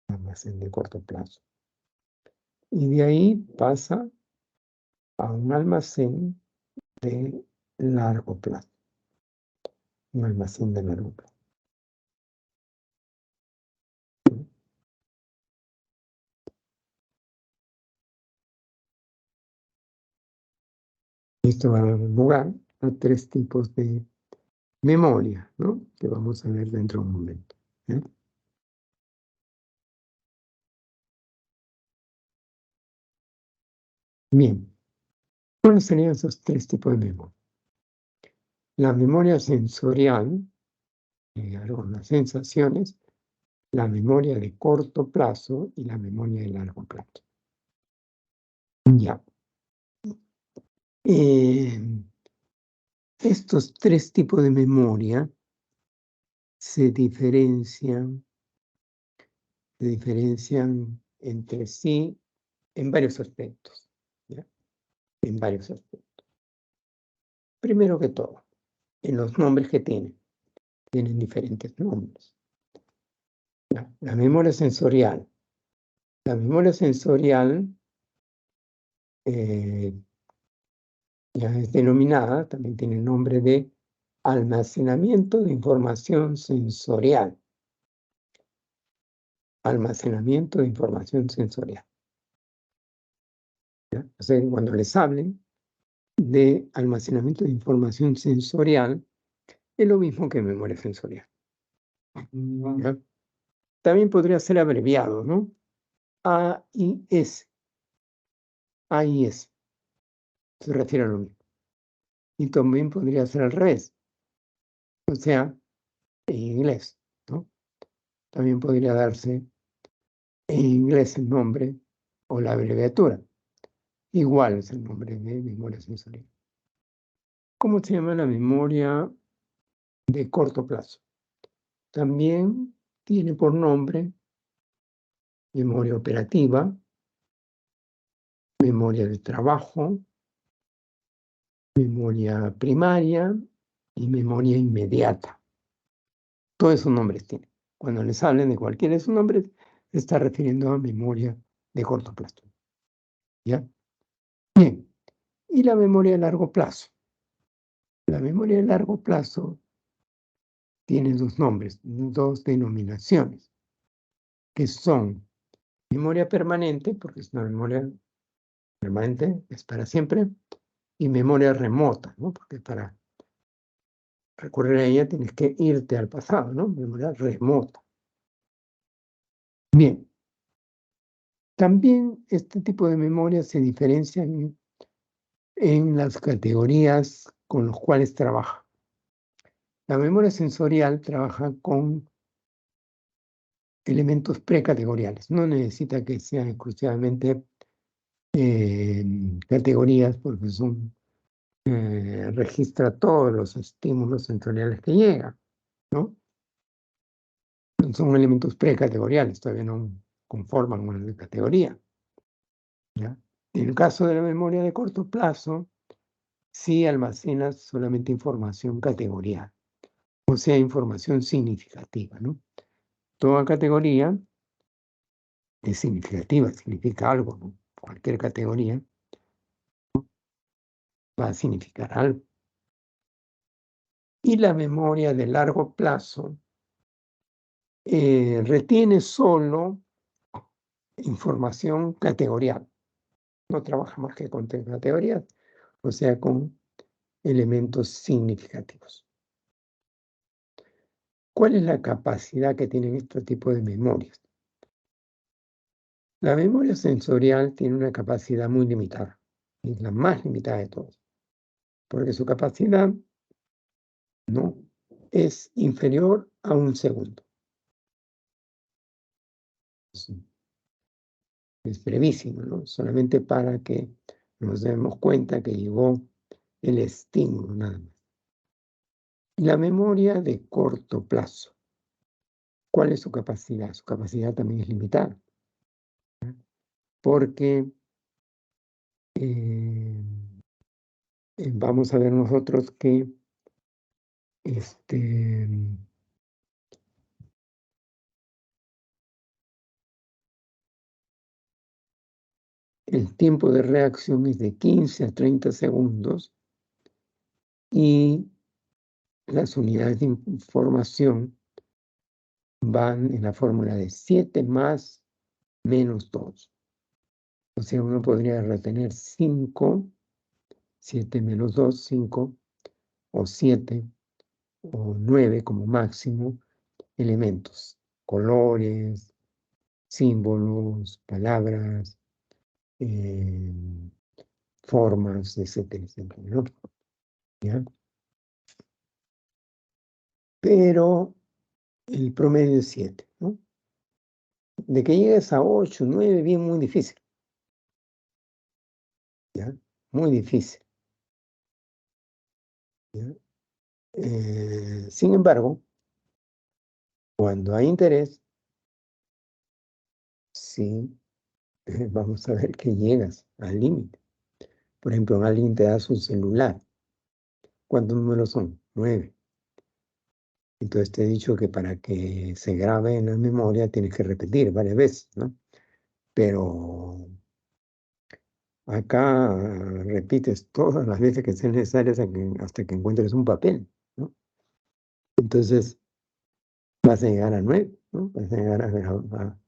Un almacén de corto plazo. Y de ahí pasa a un almacén de largo plazo. Un almacén de largo plazo. Esto va a dar lugar a tres tipos de memoria, ¿no? Que vamos a ver dentro de un momento. ¿Eh? Bien, ¿cuáles serían esos tres tipos de memoria? La memoria sensorial, con las sensaciones, la memoria de corto plazo y la memoria de largo plazo. Ya. Estos tres tipos de memoria se diferencian entre sí en varios aspectos. ¿Ya? En varios aspectos. Primero que todo, en los nombres que tienen. Tienen diferentes nombres. La memoria sensorial La memoria sensorial ya es denominada, también tiene el nombre de almacenamiento de información sensorial. Almacenamiento de información sensorial. ¿Ya? O sea, cuando les hablen de almacenamiento de información sensorial, es lo mismo que memoria sensorial. ¿Ya? También podría ser abreviado, ¿no? AIS. AIS. Se refiere a lo mismo. Y también podría ser al revés. O sea, en inglés, ¿no? También podría darse en inglés el nombre o la abreviatura. Igual es el nombre de memoria sensorial. ¿Cómo se llama la memoria de corto plazo? También tiene por nombre memoria operativa, memoria de trabajo, memoria primaria y memoria inmediata. Todos esos nombres tienen. Cuando les hablen de cualquiera de esos nombres, se está refiriendo a memoria de corto plazo. ¿Ya? Bien. Y la memoria de largo plazo. La memoria de largo plazo tiene dos nombres, dos denominaciones, que son memoria permanente, porque es una memoria permanente, es para siempre, y memoria remota, ¿no? Porque para recurrir a ella tienes que irte al pasado, ¿no? Memoria remota. Bien. También este tipo de memoria se diferencia en las categorías con las cuales trabaja. La memoria sensorial trabaja con elementos precategoriales. No necesita que sean exclusivamente categorías porque registra todos los estímulos sensoriales que llegan, ¿no? Son elementos precategoriales, todavía no conforman una categoría, ¿ya? En el caso de la memoria de corto plazo, sí almacena solamente información categorial, o sea, información significativa, ¿no? Toda categoría es significativa, significa algo, ¿no? Cualquier categoría va a significar algo. Y la memoria de largo plazo retiene solo información categorial. No trabaja más que con categorías, o sea, con elementos significativos. ¿Cuál es la capacidad que tienen este tipo de memorias? La memoria sensorial tiene una capacidad muy limitada, es la más limitada de todas, porque su capacidad no es inferior a un segundo. Es brevísimo, ¿no? Solamente para que nos demos cuenta que llegó el estímulo nada más. La memoria de corto plazo. ¿Cuál es su capacidad? Su capacidad también es limitada, porque vamos a ver nosotros que el tiempo de reacción es de 15 a 30 segundos y las unidades de información van en la fórmula de 7 más menos 2. O sea, uno podría retener 5, 7 menos 2, 5, o 7, o 9 como máximo elementos, colores, símbolos, palabras, formas, etcétera, etcétera, ¿no? ¿Ya? Pero el promedio es 7, ¿no? De que llegues a 8, 9, bien, muy difícil. ¿Ya? Muy difícil. ¿Ya? Sin embargo, cuando hay interés, sí, vamos a ver que llegas al límite. Por ejemplo, alguien te da su celular. ¿Cuántos números son? 9. Entonces te he dicho que para que se grabe en la memoria tienes que repetir varias veces, ¿no? pero acá repites todas las veces que sean necesarias hasta que encuentres un papel, ¿no? Entonces vas a llegar a 9, ¿no? Vas a llegar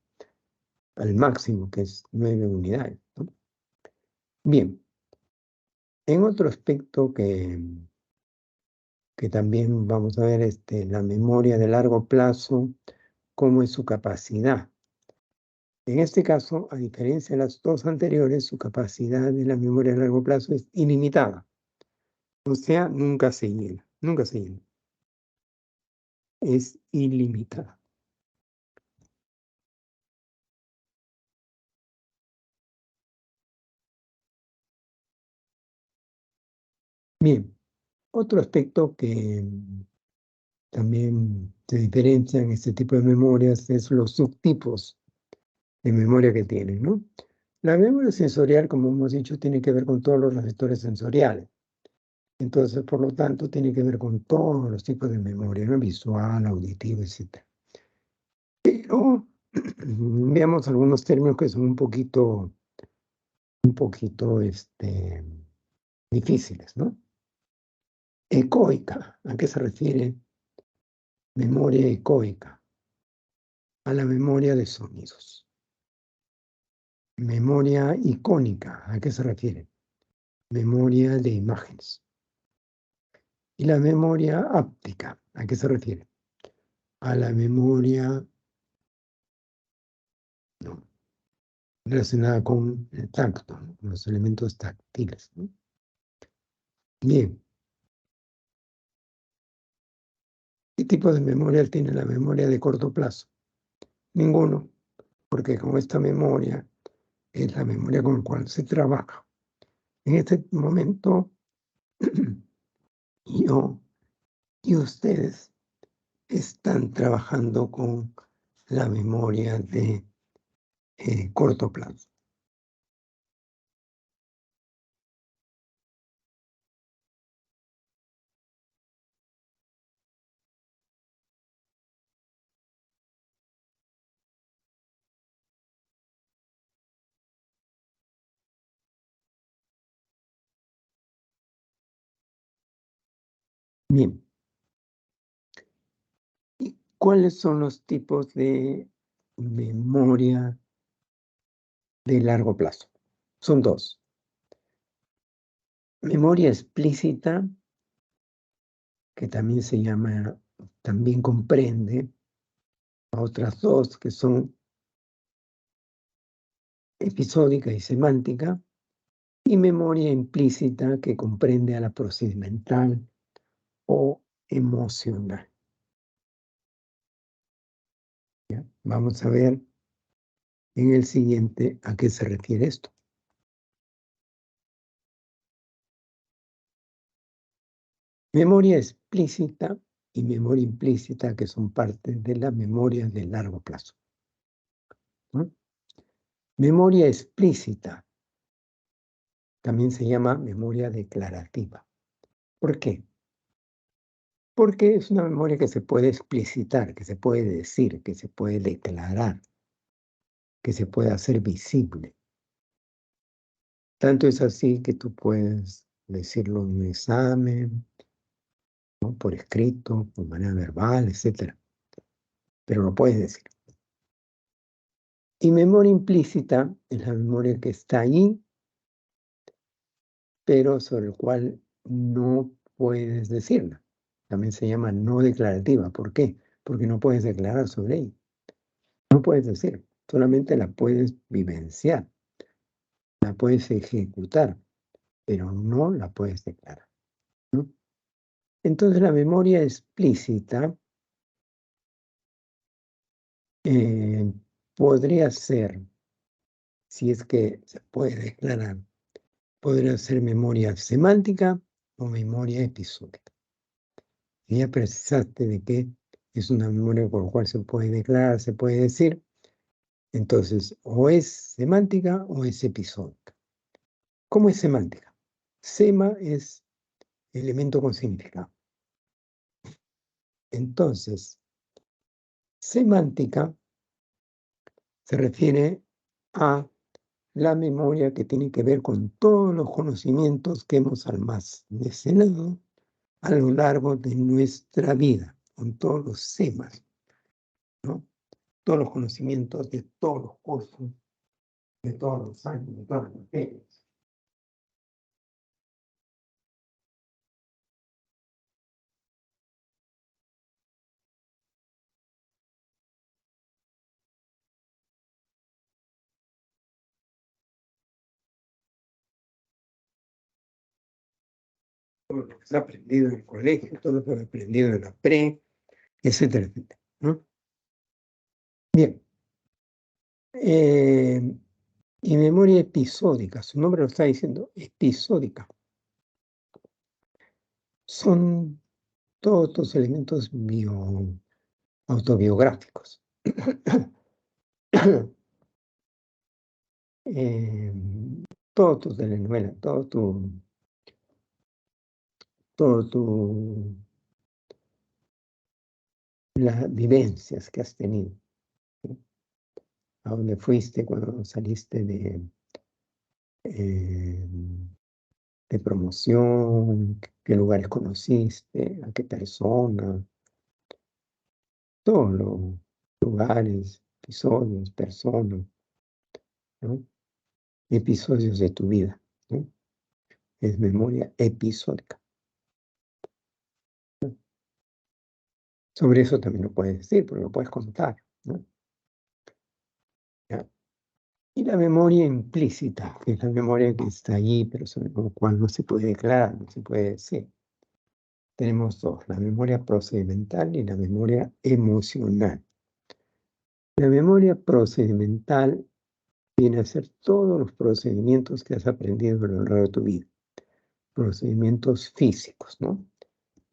al máximo, que es 9 unidades, ¿no? Bien, en otro aspecto que también vamos a ver, la memoria de largo plazo, cómo es su capacidad. En este caso, a diferencia de las dos anteriores, su capacidad de la memoria de largo plazo es ilimitada. O sea, nunca se llena, nunca se llena. Es ilimitada. Bien, otro aspecto que también se diferencia en este tipo de memorias es los subtipos de memoria que tienen, ¿no? La memoria sensorial, como hemos dicho, tiene que ver con todos los receptores sensoriales. Entonces, por lo tanto, tiene que ver con todos los tipos de memoria, ¿no? Visual, auditiva, etc. Pero veamos algunos términos que son un poquito difíciles, ¿no? Ecoica, ¿a qué se refiere memoria ecoica? A la memoria de sonidos. Memoria icónica, ¿a qué se refiere? Memoria de imágenes. Y la memoria áptica, ¿a qué se refiere? A la memoria relacionada con el tacto, ¿no? Los elementos táctiles, ¿no? Bien. ¿Qué tipo de memoria tiene la memoria de corto plazo? Ninguno, porque con esta memoria es la memoria con la cual se trabaja. En este momento, yo y ustedes están trabajando con la memoria de corto plazo. Bien. ¿Y cuáles son los tipos de memoria de largo plazo? Son dos. Memoria explícita, que también se llama, también comprende a otras dos, que son episódica y semántica, y memoria implícita, que comprende a la procedimental o emocional. ¿Ya? Vamos a ver en el siguiente a qué se refiere esto. Memoria explícita y memoria implícita, que son parte de la memoria de largo plazo, ¿no? Memoria explícita también se llama memoria declarativa. ¿Por qué? Porque es una memoria que se puede explicitar, que se puede decir, que se puede declarar, que se puede hacer visible. Tanto es así que tú puedes decirlo en un examen, ¿no? Por escrito, de manera verbal, etc. Pero lo puedes decir. Y memoria implícita es la memoria que está ahí, pero sobre el cual no puedes decirla. También se llama no declarativa. ¿Por qué? Porque no puedes declarar sobre ella. No puedes decir, solamente la puedes vivenciar, la puedes ejecutar, pero no la puedes declarar, ¿no? Entonces la memoria explícita podría ser, si es que se puede declarar, podría ser memoria semántica o memoria episódica. Si ya precisaste de que es una memoria con la cual se puede declarar, se puede decir, entonces o es semántica o es episódica. ¿Cómo es semántica? Sema es elemento con significado. Entonces, semántica se refiere a la memoria que tiene que ver con todos los conocimientos que hemos almacenado a lo largo de nuestra vida, con todos los temas, ¿no? Todos los conocimientos de todos los cursos, de todos los años, de todas las materias. Todo lo que se ha aprendido en el colegio, todo lo que se ha aprendido en la pre, etcétera, etcétera, ¿no? Bien. Y memoria episódica, su nombre lo está diciendo, episódica. Son todos estos elementos autobiográficos. Toda tu telenovela, las vivencias que has tenido, ¿sí? A dónde fuiste cuando saliste de promoción, qué lugares conociste, a qué persona, todos los lugares, episodios, personas, ¿no? Episodios de tu vida, ¿no? Es memoria episódica. Sobre eso también lo puedes decir, porque lo puedes contar, ¿no? ¿Ya? Y la memoria implícita, que es la memoria que está allí, pero sobre la cual no se puede declarar, no se puede decir. Tenemos dos, la memoria procedimental y la memoria emocional. La memoria procedimental viene a ser todos los procedimientos que has aprendido a lo largo de tu vida. Procedimientos físicos, ¿no?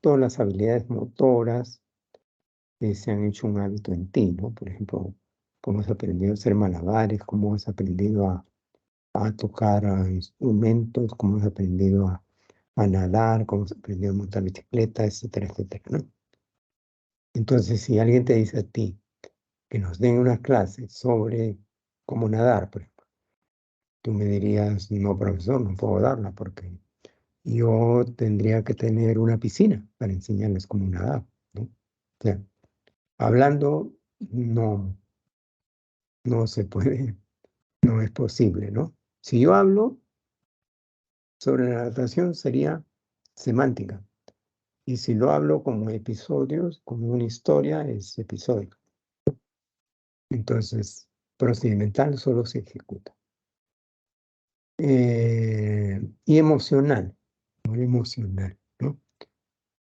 Todas las habilidades motoras que se han hecho un hábito en ti, ¿no? Por ejemplo, cómo has aprendido a hacer malabares, cómo has aprendido a tocar instrumentos, cómo has aprendido a nadar, cómo has aprendido a montar bicicleta, etcétera, etcétera, ¿no? Entonces, si alguien te dice a ti que nos den una clase sobre cómo nadar, por ejemplo, tú me dirías, no, profesor, no puedo darla porque yo tendría que tener una piscina para enseñarles cómo nadar, ¿no? O sea, hablando, no se puede, no es posible, ¿no? Si yo hablo sobre la natación sería semántica. Y si lo hablo como episodios, como una historia, es episódico. Entonces, procedimental solo se ejecuta. Y emocional, muy emocional, ¿no?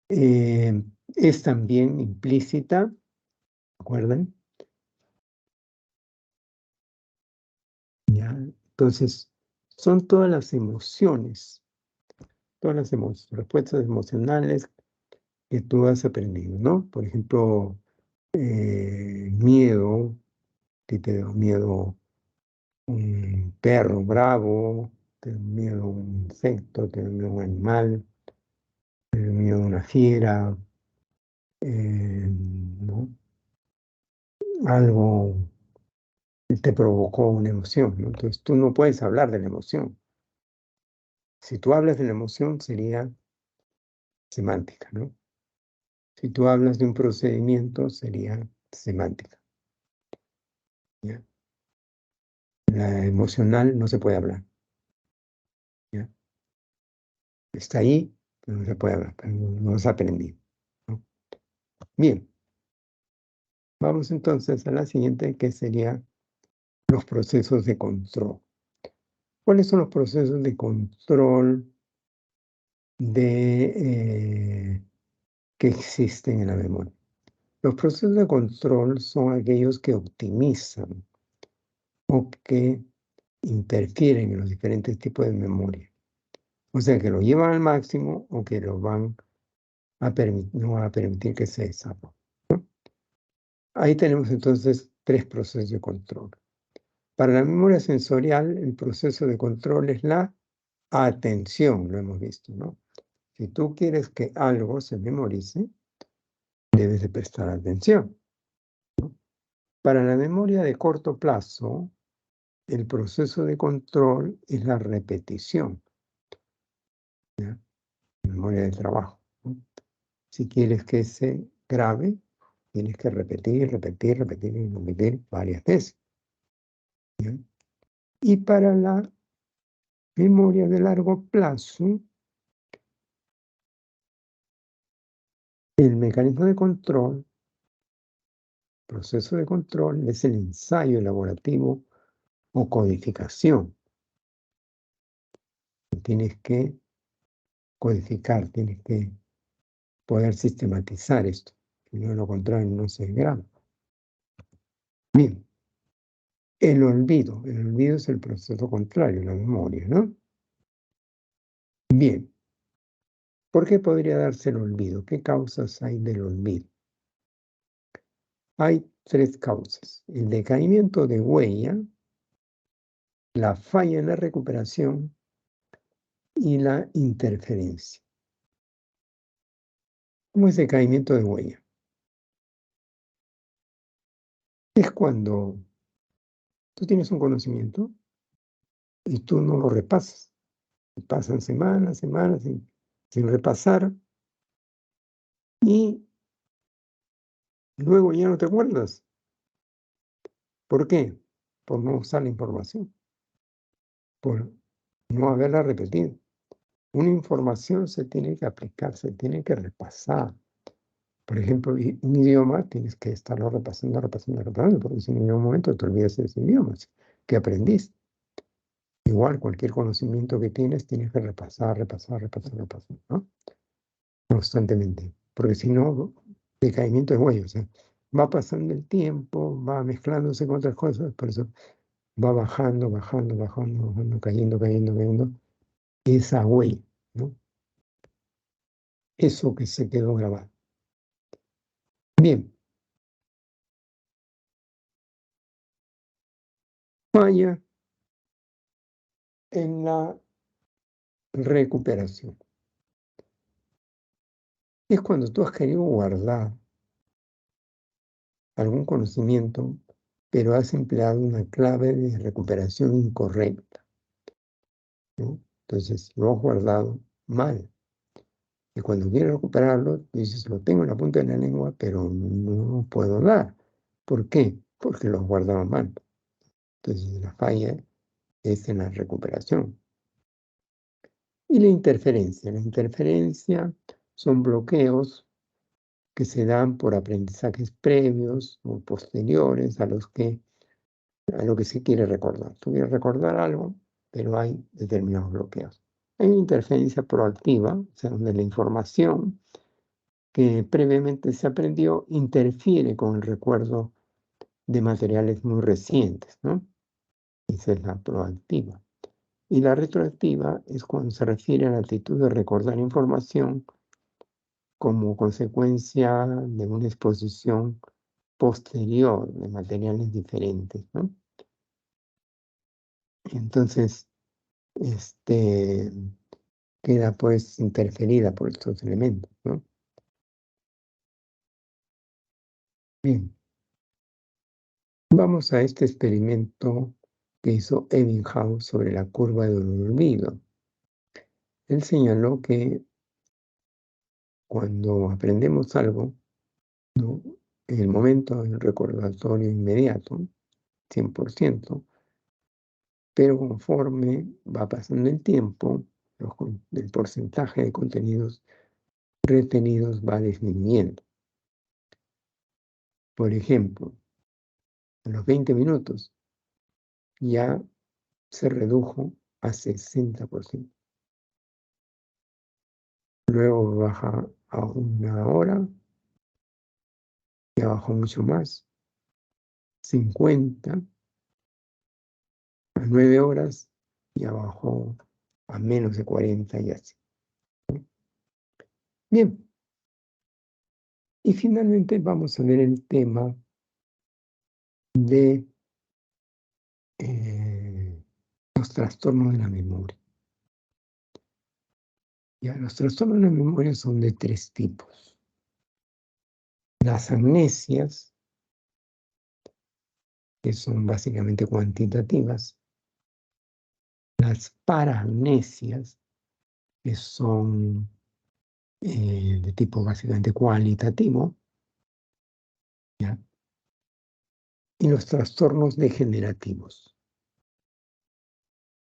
Es también implícita, ¿recuerdan? ¿Ya? Entonces, son todas las emociones, respuestas emocionales que tú has aprendido, ¿no? Por ejemplo, miedo, si te da miedo un perro bravo, te da miedo un insecto, te da miedo un animal, te da miedo una fiera, ¿no? Algo que te provocó una emoción, ¿no? Entonces tú no puedes hablar de la emoción. Si tú hablas de la emoción sería semántica, ¿no? Si tú hablas de un procedimiento sería semántica, ¿ya? La emocional no se puede hablar, ¿ya? Está ahí, pero no se puede hablar, pero no has aprendido, ¿no? Bien, vamos entonces a la siguiente, que sería los procesos de control. ¿Cuáles son los procesos de control que existen en la memoria? Los procesos de control son aquellos que optimizan o que interfieren en los diferentes tipos de memoria. O sea, que lo llevan al máximo o que lo van no van a permitir que se desarrolle. Ahí tenemos entonces tres procesos de control. Para la memoria sensorial, el proceso de control es la atención, lo hemos visto, ¿no? Si tú quieres que algo se memorice, debes de prestar atención, ¿no? Para la memoria de corto plazo, el proceso de control es la repetición, ¿ya? Memoria de trabajo, ¿no? Si quieres que se grabe, tienes que repetir, repetir, repetir y repetir varias veces, ¿ya? Y para la memoria de largo plazo, el mecanismo de control, proceso de control, es el ensayo elaborativo o codificación. Tienes que codificar, tienes que poder sistematizar esto, si no, lo contrario no se graba. Bien, el olvido es el proceso contrario, la memoria, ¿no? Bien, ¿por qué podría darse el olvido? ¿Qué causas hay del olvido? Hay 3 causas: el decaimiento de huella, la falla en la recuperación y la interferencia. ¿Cómo es decaimiento de huella? Es cuando tú tienes un conocimiento y tú no lo repasas. Y pasan semanas sin repasar y luego ya no te acuerdas. ¿Por qué? Por no usar la información, por no haberla repetido. Una información se tiene que aplicar, se tiene que repasar. Por ejemplo, un idioma tienes que estarlo repasando, porque si en algún momento te olvidas de ese idioma que aprendiste. Igual, cualquier conocimiento que tienes que repasar, ¿no? Constantemente, porque si no, decaimiento de huella, o sea, va pasando el tiempo, va mezclándose con otras cosas, por eso va bajando, cayendo, esa huella, ¿no? Eso que se quedó grabado. Bien. Falla en la recuperación. Es cuando tú has querido guardar algún conocimiento, pero has empleado una clave de recuperación incorrecta, ¿no? Entonces lo has guardado mal. Y cuando quieres recuperarlo, dices, lo tengo en la punta de la lengua, pero no puedo dar. ¿Por qué? Porque lo has guardado mal. Entonces la falla es en la recuperación. Y la interferencia. La interferencia son bloqueos que se dan por aprendizajes previos o posteriores a lo que se quiere recordar. Tú quieres recordar algo, pero hay determinados bloqueos. Hay una interferencia proactiva, o sea, donde la información que previamente se aprendió interfiere con el recuerdo de materiales muy recientes, ¿no? Esa es la proactiva. Y la retroactiva es cuando se refiere a la actitud de recordar información como consecuencia de una exposición posterior de materiales diferentes, ¿no? Entonces, queda pues interferida por estos elementos, ¿no? Bien, vamos a este experimento que hizo Ebbinghaus sobre la curva del olvido. Él señaló que cuando aprendemos algo, ¿no?, en el momento del recordatorio inmediato, 100%, pero conforme va pasando el tiempo, el porcentaje de contenidos retenidos va disminuyendo. Por ejemplo, a los 20 minutos ya se redujo a 60%. Luego baja a 1 hora, ya bajó mucho más, 50, a 9 horas, ya bajó a menos de 40 y así. Bien, y finalmente vamos a ver el tema de los trastornos de la memoria. Ya, los trastornos de la memoria son de 3 tipos. Las amnesias, que son básicamente cuantitativas, las paramnesias, que son de tipo básicamente cualitativo, ¿ya? Y los trastornos degenerativos,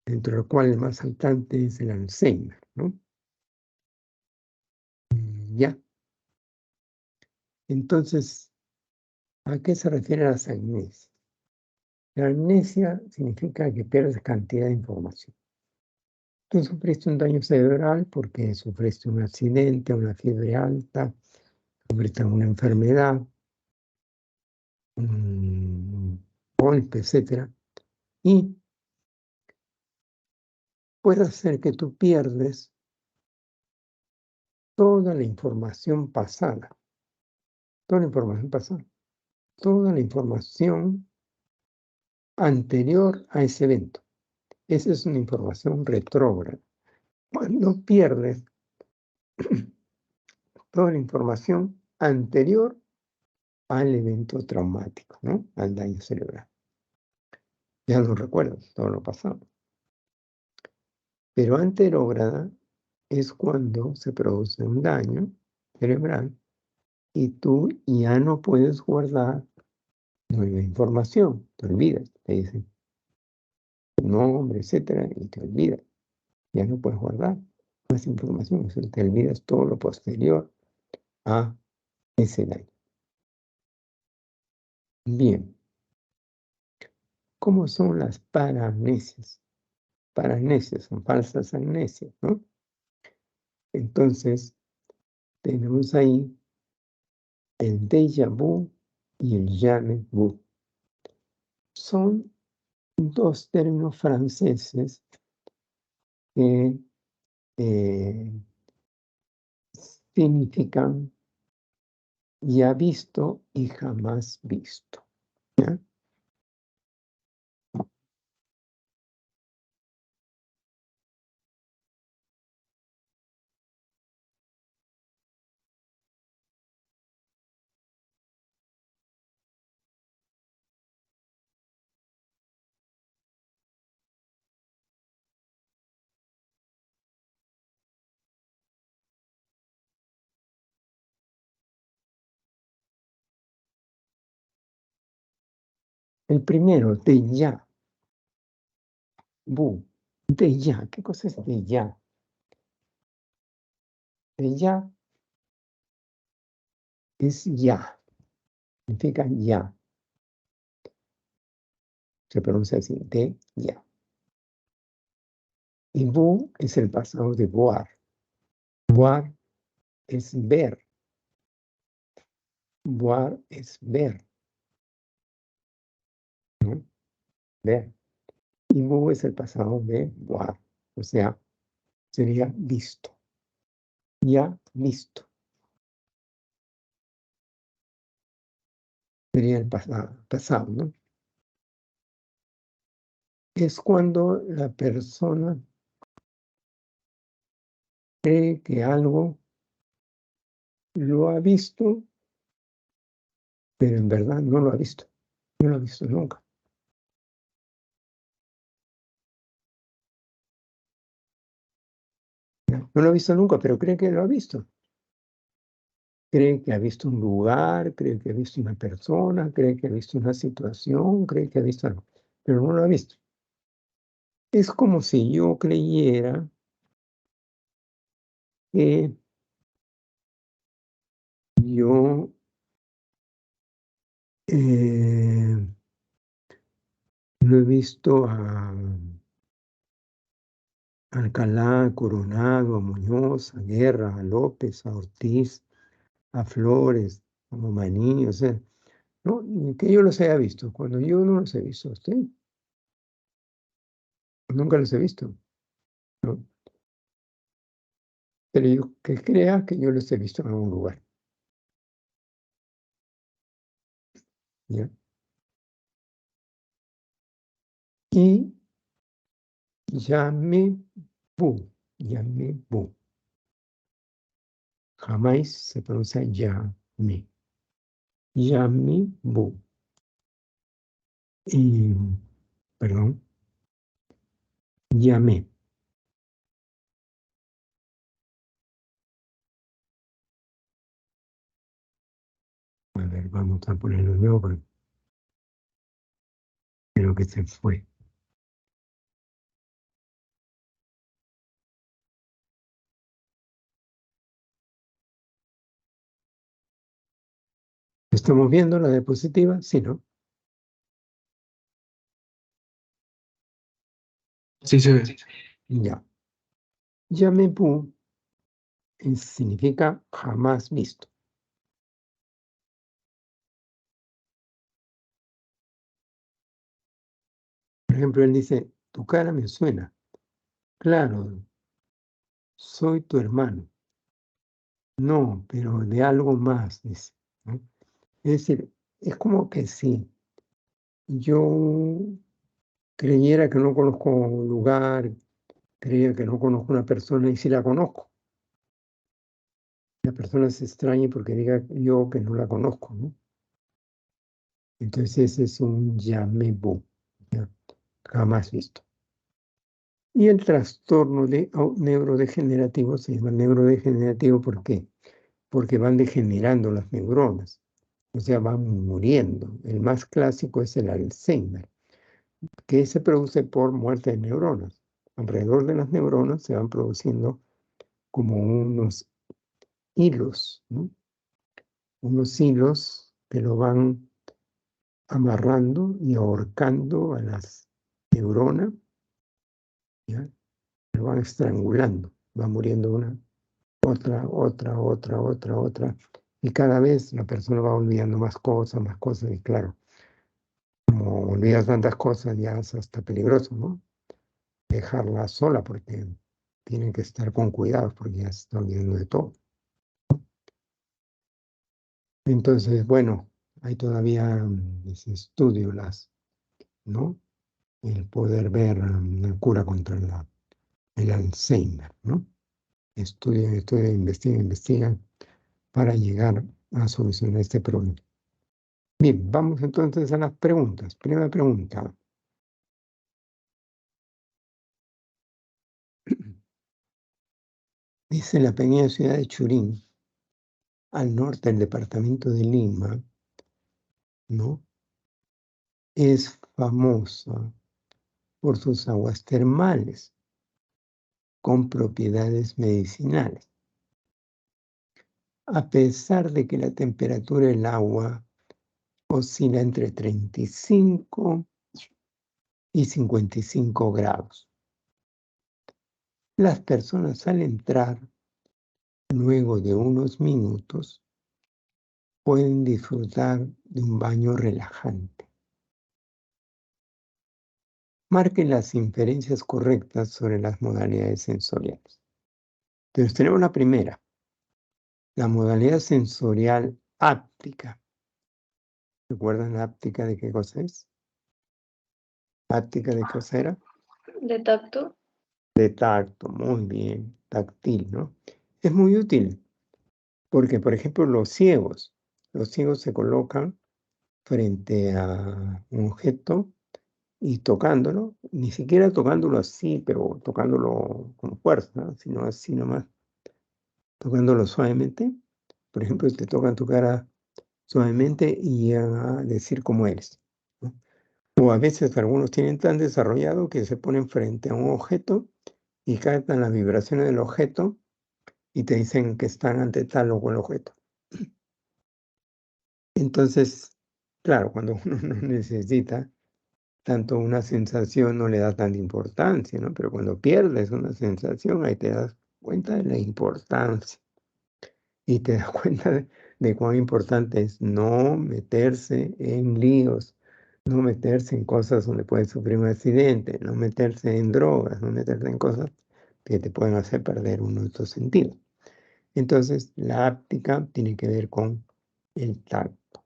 dentro del cual el más saltante es el Alzheimer, ¿no? Ya. Entonces, ¿a qué se refiere las amnesias? La amnesia significa que pierdes cantidad de información. Tú sufriste un daño cerebral porque sufriste un accidente, una fiebre alta, sufriste una enfermedad, un golpe, etc. Y puede hacer que tú pierdes toda la información pasada, toda la información pasada, toda la información anterior a ese evento. Esa es una información retrógrada. Cuando pierdes toda la información anterior al evento traumático, ¿no? Al daño cerebral. Ya no recuerdo todo lo pasado. Pero anterógrada es cuando se produce un daño cerebral y tú ya no puedes guardar nueva información, te olvidas, te dicen tu nombre, etcétera, y te olvidas, ya no puedes guardar más información, o sea, te olvidas todo lo posterior a ese daño. Bien, ¿cómo son las paramnesias? Paramnesias son falsas amnesias, ¿no? Entonces, tenemos ahí el déjà vu y el jamais vu. Son dos términos franceses que significan ya visto y jamás visto, ¿ya? El primero, déjà vu. Déjà, ¿qué cosa es déjà? Déjà es ya, significa ya. Se pronuncia así, de ya. Y vu es el pasado de voir. Voir es ver. Voir es ver, ¿no? Ver. Y vu es el pasado de voir. O sea, sería visto. Ya visto. Sería el pasado, ¿no? Es cuando la persona cree que algo lo ha visto, pero en verdad no lo ha visto. No lo ha visto nunca. No lo ha visto nunca, pero cree que lo ha visto. Cree que ha visto un lugar, cree que ha visto una persona, cree que ha visto una situación, cree que ha visto algo, pero no lo ha visto. Es como si yo creyera que yo lo he visto a Alcalá, a Coronado, a Muñoz, a Guerra, a López, a Ortiz, a Flores, a Maní, o sea, no, que yo los haya visto, cuando yo no los he visto, ¿usted? Nunca los he visto, ¿no? Pero yo que crea que yo los he visto en algún lugar, ¿ya? Y jamais vu, jamais vu. Jamás se pronuncia jamais. Jamais vu. Y, perdón, llamé. A ver, vamos a ponerlo de nuevo porque creo que se fue. ¿Estamos viendo la diapositiva? Sí, ¿no? Sí se ve. Ya. Yamebu significa jamás visto. Por ejemplo, él dice, tu cara me suena. Claro, soy tu hermano. No, pero de algo más, dice, ¿no? Es decir, es como que si yo creyera que no conozco un lugar, creyera que no conozco una persona y si la conozco. La persona se extraña porque diga yo que no la conozco, ¿no? Entonces ese es un yamebu, ¿ya? Jamás visto. Y el trastorno neurodegenerativo se llama neurodegenerativo, ¿por qué? Porque van degenerando las neuronas, o sea, van muriendo. El más clásico es el Alzheimer, que se produce por muerte de neuronas. Alrededor de las neuronas se van produciendo como unos hilos, ¿no? Unos hilos que lo van amarrando y ahorcando a las neuronas, ¿ya? Lo van estrangulando, va muriendo una, otra, y cada vez la persona va olvidando más cosas, y claro, como olvidas tantas cosas ya es hasta peligroso, ¿no? Dejarla sola porque tienen que estar con cuidado porque ya se está olvidando de todo. Entonces, bueno, hay todavía ese estudio, ¿no? El poder ver la cura contra el Alzheimer, ¿no? Investigan para llegar a solucionar este problema. Bien, vamos entonces a las preguntas. Primera pregunta. Dice la pequeña ciudad de Churín, al norte del departamento de Lima, ¿no? Es famosa por sus aguas termales con propiedades medicinales. A pesar de que la temperatura del agua oscila entre 35 y 55 grados. Las personas al entrar, luego de unos minutos, pueden disfrutar de un baño relajante. Marquen las inferencias correctas sobre las modalidades sensoriales. Entonces tenemos la primera, la modalidad sensorial áptica. ¿Recuerdan la áptica de qué cosa es? ¿Áptica de qué cosa era? ¿De tacto? De tacto, muy bien, táctil, ¿no? Es muy útil porque, por ejemplo, los ciegos se colocan frente a un objeto y tocándolo, ni siquiera tocándolo así, pero tocándolo con fuerza, ¿no? Sino así nomás, tocándolo suavemente. Por ejemplo, te tocan tu cara suavemente y a decir cómo eres, ¿no? O a veces algunos tienen tan desarrollado que se ponen frente a un objeto y captan las vibraciones del objeto y te dicen que están ante tal o cual objeto. Entonces, claro, cuando uno no necesita tanto una sensación, no le da tanta importancia, ¿no? Pero cuando pierdes una sensación, ahí te das cuenta de la importancia y te das cuenta de cuán importante es no meterse en líos, no meterse en cosas donde puedes sufrir un accidente, no meterse en drogas, no meterse en cosas que te pueden hacer perder uno de tus sentidos. Entonces, la áptica tiene que ver con el tacto.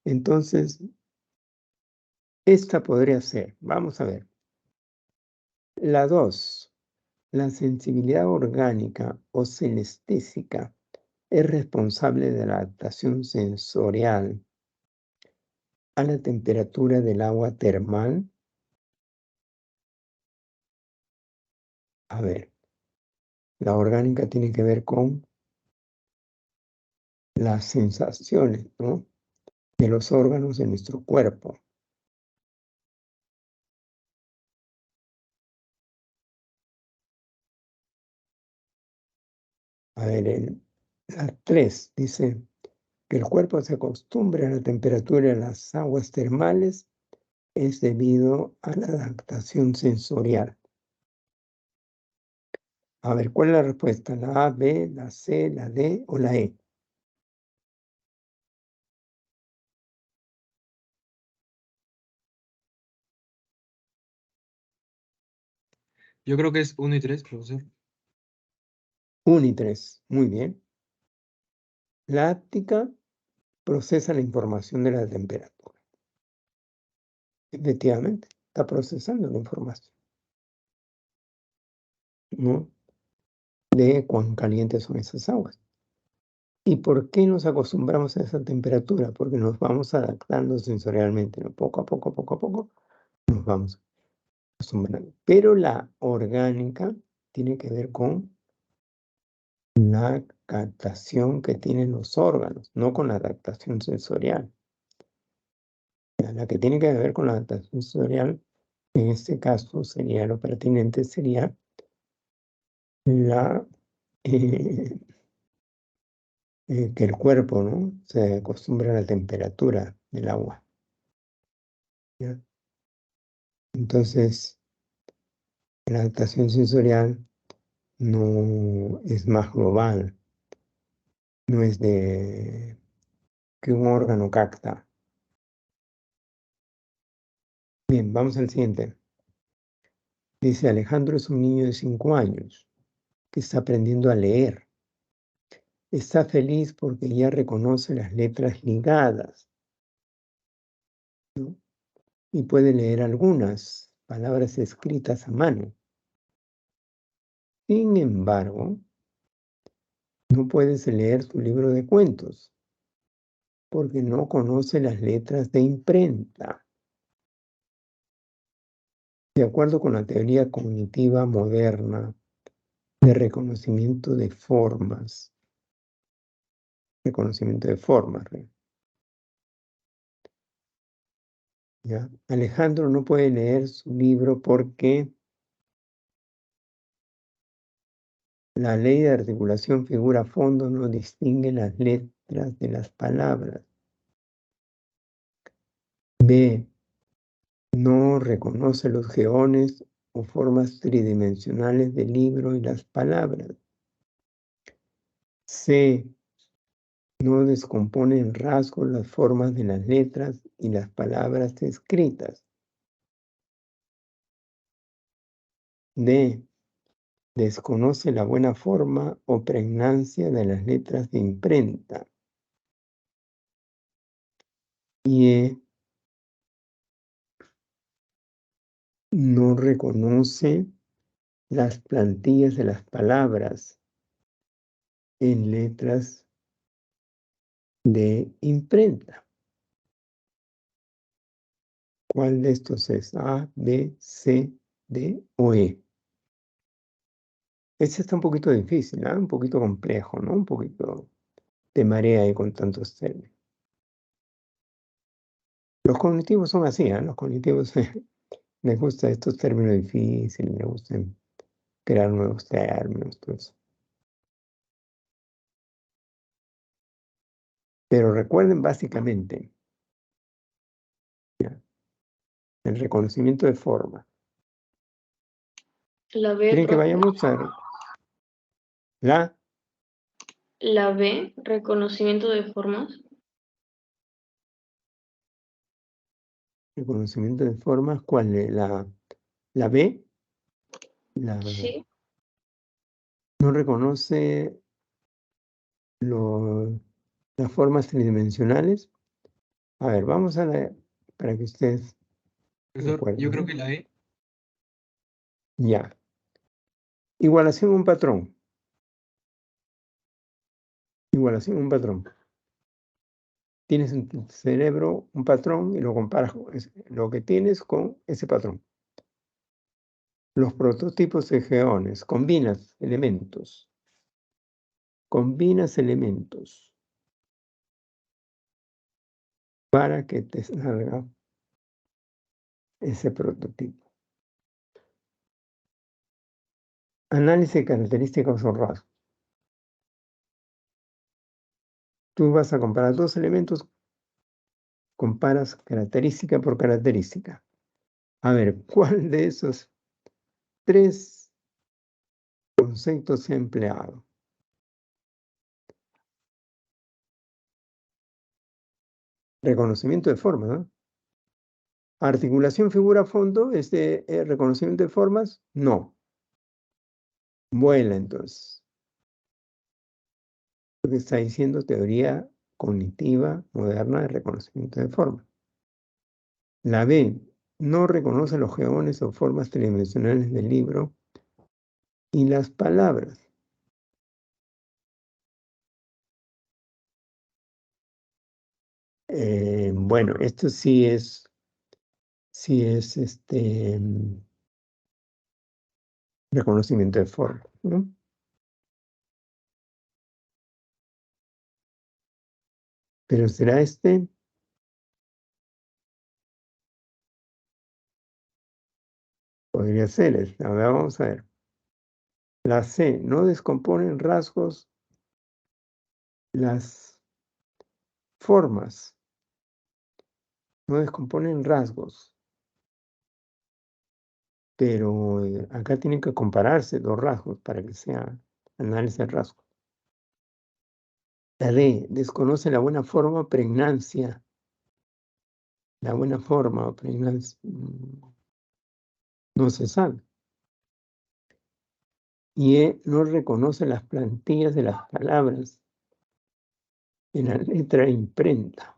Entonces, esta podría ser, vamos a ver, la 2, la sensibilidad orgánica o senestésica es responsable de la adaptación sensorial a la temperatura del agua termal. A ver, la orgánica tiene que ver con las sensaciones, ¿no?, de los órganos de nuestro cuerpo. A ver, la 3 dice que el cuerpo se acostumbre a la temperatura de las aguas termales es debido a la adaptación sensorial. A ver, ¿cuál es la respuesta? ¿La A, B, la C, la D o la E? Yo creo que es 1 y 3, profesor. 1 y 3, muy bien. La áptica procesa la información de la temperatura. Efectivamente, está procesando la información, ¿no?, de cuán calientes son esas aguas. ¿Y por qué nos acostumbramos a esa temperatura? Porque nos vamos adaptando sensorialmente, ¿no? Poco a poco, nos vamos acostumbrando. Pero la orgánica tiene que ver con la captación que tienen los órganos, no con la adaptación sensorial. La que tiene que ver con la adaptación sensorial, en este caso sería lo pertinente, sería la que el cuerpo, ¿no?, se acostumbra a la temperatura del agua, ¿ya? Entonces, la adaptación sensorial no es más global, no es de que un órgano capta. Bien, vamos al siguiente. Dice, Alejandro es un niño de 5 años que está aprendiendo a leer. Está feliz porque ya reconoce las letras ligadas, ¿no?, y puede leer algunas palabras escritas a mano. Sin embargo, no puedes leer tu libro de cuentos porque no conoce las letras de imprenta. De acuerdo con la teoría cognitiva moderna de reconocimiento de formas, ¿ya? Alejandro no puede leer su libro porque la ley de articulación figura a fondo no distingue las letras de las palabras. B, no reconoce los geones o formas tridimensionales del libro y las palabras. C, no descompone en rasgos las formas de las letras y las palabras escritas. D, desconoce la buena forma o pregnancia de las letras de imprenta. Y E, no reconoce las plantillas de las palabras en letras de imprenta. ¿Cuál de estos es? A, B, C, D o E. Este está un poquito difícil, ¿no?, un poquito complejo, ¿no? Un poquito de marea ahí con tantos términos. Los cognitivos son así, ¿eh? Los cognitivos les gustan estos términos difíciles, les gustan crear nuevos términos, todo eso. Pero recuerden básicamente, ¿ya?, el reconocimiento de forma. La B, ¿Quieren que profe. vayamos a La B, reconocimiento de formas. reconocimiento de formas? ¿Cuál es? La B, Sí. no reconoce las formas tridimensionales. A ver, vamos a ver, para que ustedes Profesor, yo recuerden, creo ¿no? que la E. Ya. Igualación a un patrón. Igualación a un patrón. tienes en tu cerebro un patrón y lo comparas con lo que tienes con ese patrón. Los prototipos de geones, combinas elementos para que te salga ese prototipo. Análisis de características o rasgos. Tú vas a comparar dos elementos, comparas característica por característica. A ver, ¿cuál de esos tres conceptos se ha empleado? Reconocimiento de formas, ¿no? Articulación figura-fondo, reconocimiento de formas, no. Vuela entonces. Lo que está diciendo teoría cognitiva moderna de reconocimiento de formas. La B, no reconoce los geones o formas tridimensionales del libro y las palabras. Bueno, esto sí es reconocimiento de forma, ¿no? Pero será este. Podría ser. A ver, vamos a ver. La C, no descomponen rasgos las formas. No descomponen rasgos. Pero acá tienen que compararse dos rasgos para que sea análisis de rasgos. La D, desconoce la buena forma o pregnancia. La buena forma o pregnancia no se sabe. Y E, no reconoce las plantillas de las palabras en la letra imprenta.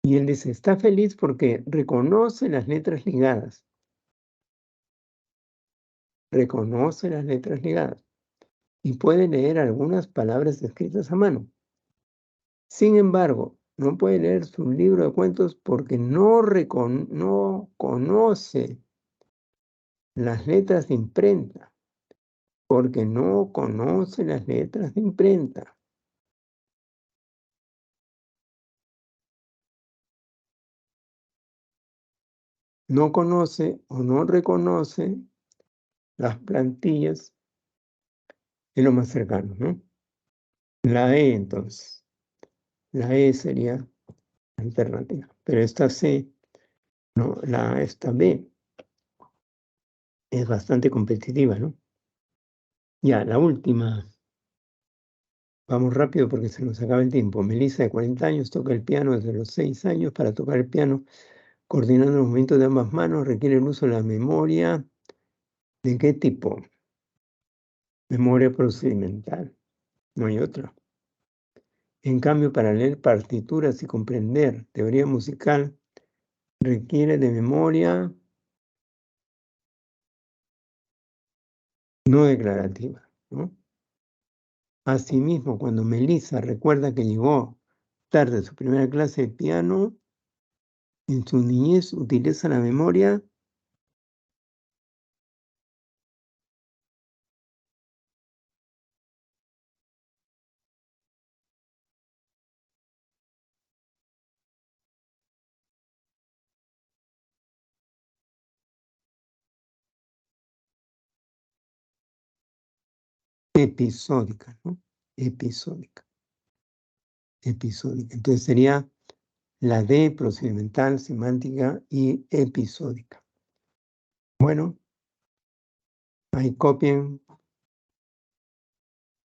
Y él dice, está feliz porque reconoce las letras ligadas. Reconoce las letras ligadas. Y puede leer algunas palabras escritas a mano. Sin embargo, no puede leer su libro de cuentos porque no conoce las letras de imprenta. Porque no conoce las letras de imprenta. No conoce o no reconoce las plantillas es lo más cercano, ¿no? La E, entonces. La E sería alternativa. Pero esta C, no, esta B es bastante competitiva, ¿no? Ya, la última. Vamos rápido porque se nos acaba el tiempo. Melissa, de 40 años, toca el piano desde los 6 años. Para tocar el piano, coordinando los movimientos de ambas manos, requiere el uso de la memoria. ¿De qué tipo? Memoria procedimental. No hay otra. En cambio, para leer partituras y comprender teoría musical, requiere de memoria no declarativa, ¿no? Asimismo, cuando Melissa recuerda que llegó tarde a su primera clase de piano, en su niñez utiliza la memoria episódica, ¿no? Episódica. Entonces sería la D, procedimental, semántica y episódica. Bueno, ahí copien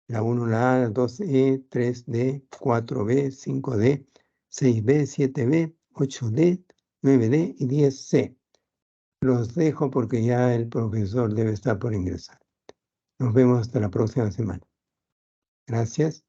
la 1, la A, la 2E, 3D, 4B, 5D, 6B, 7B, 8D, 9D y 10C. Los dejo porque ya el profesor debe estar por ingresar. Nos vemos hasta la próxima semana. Gracias.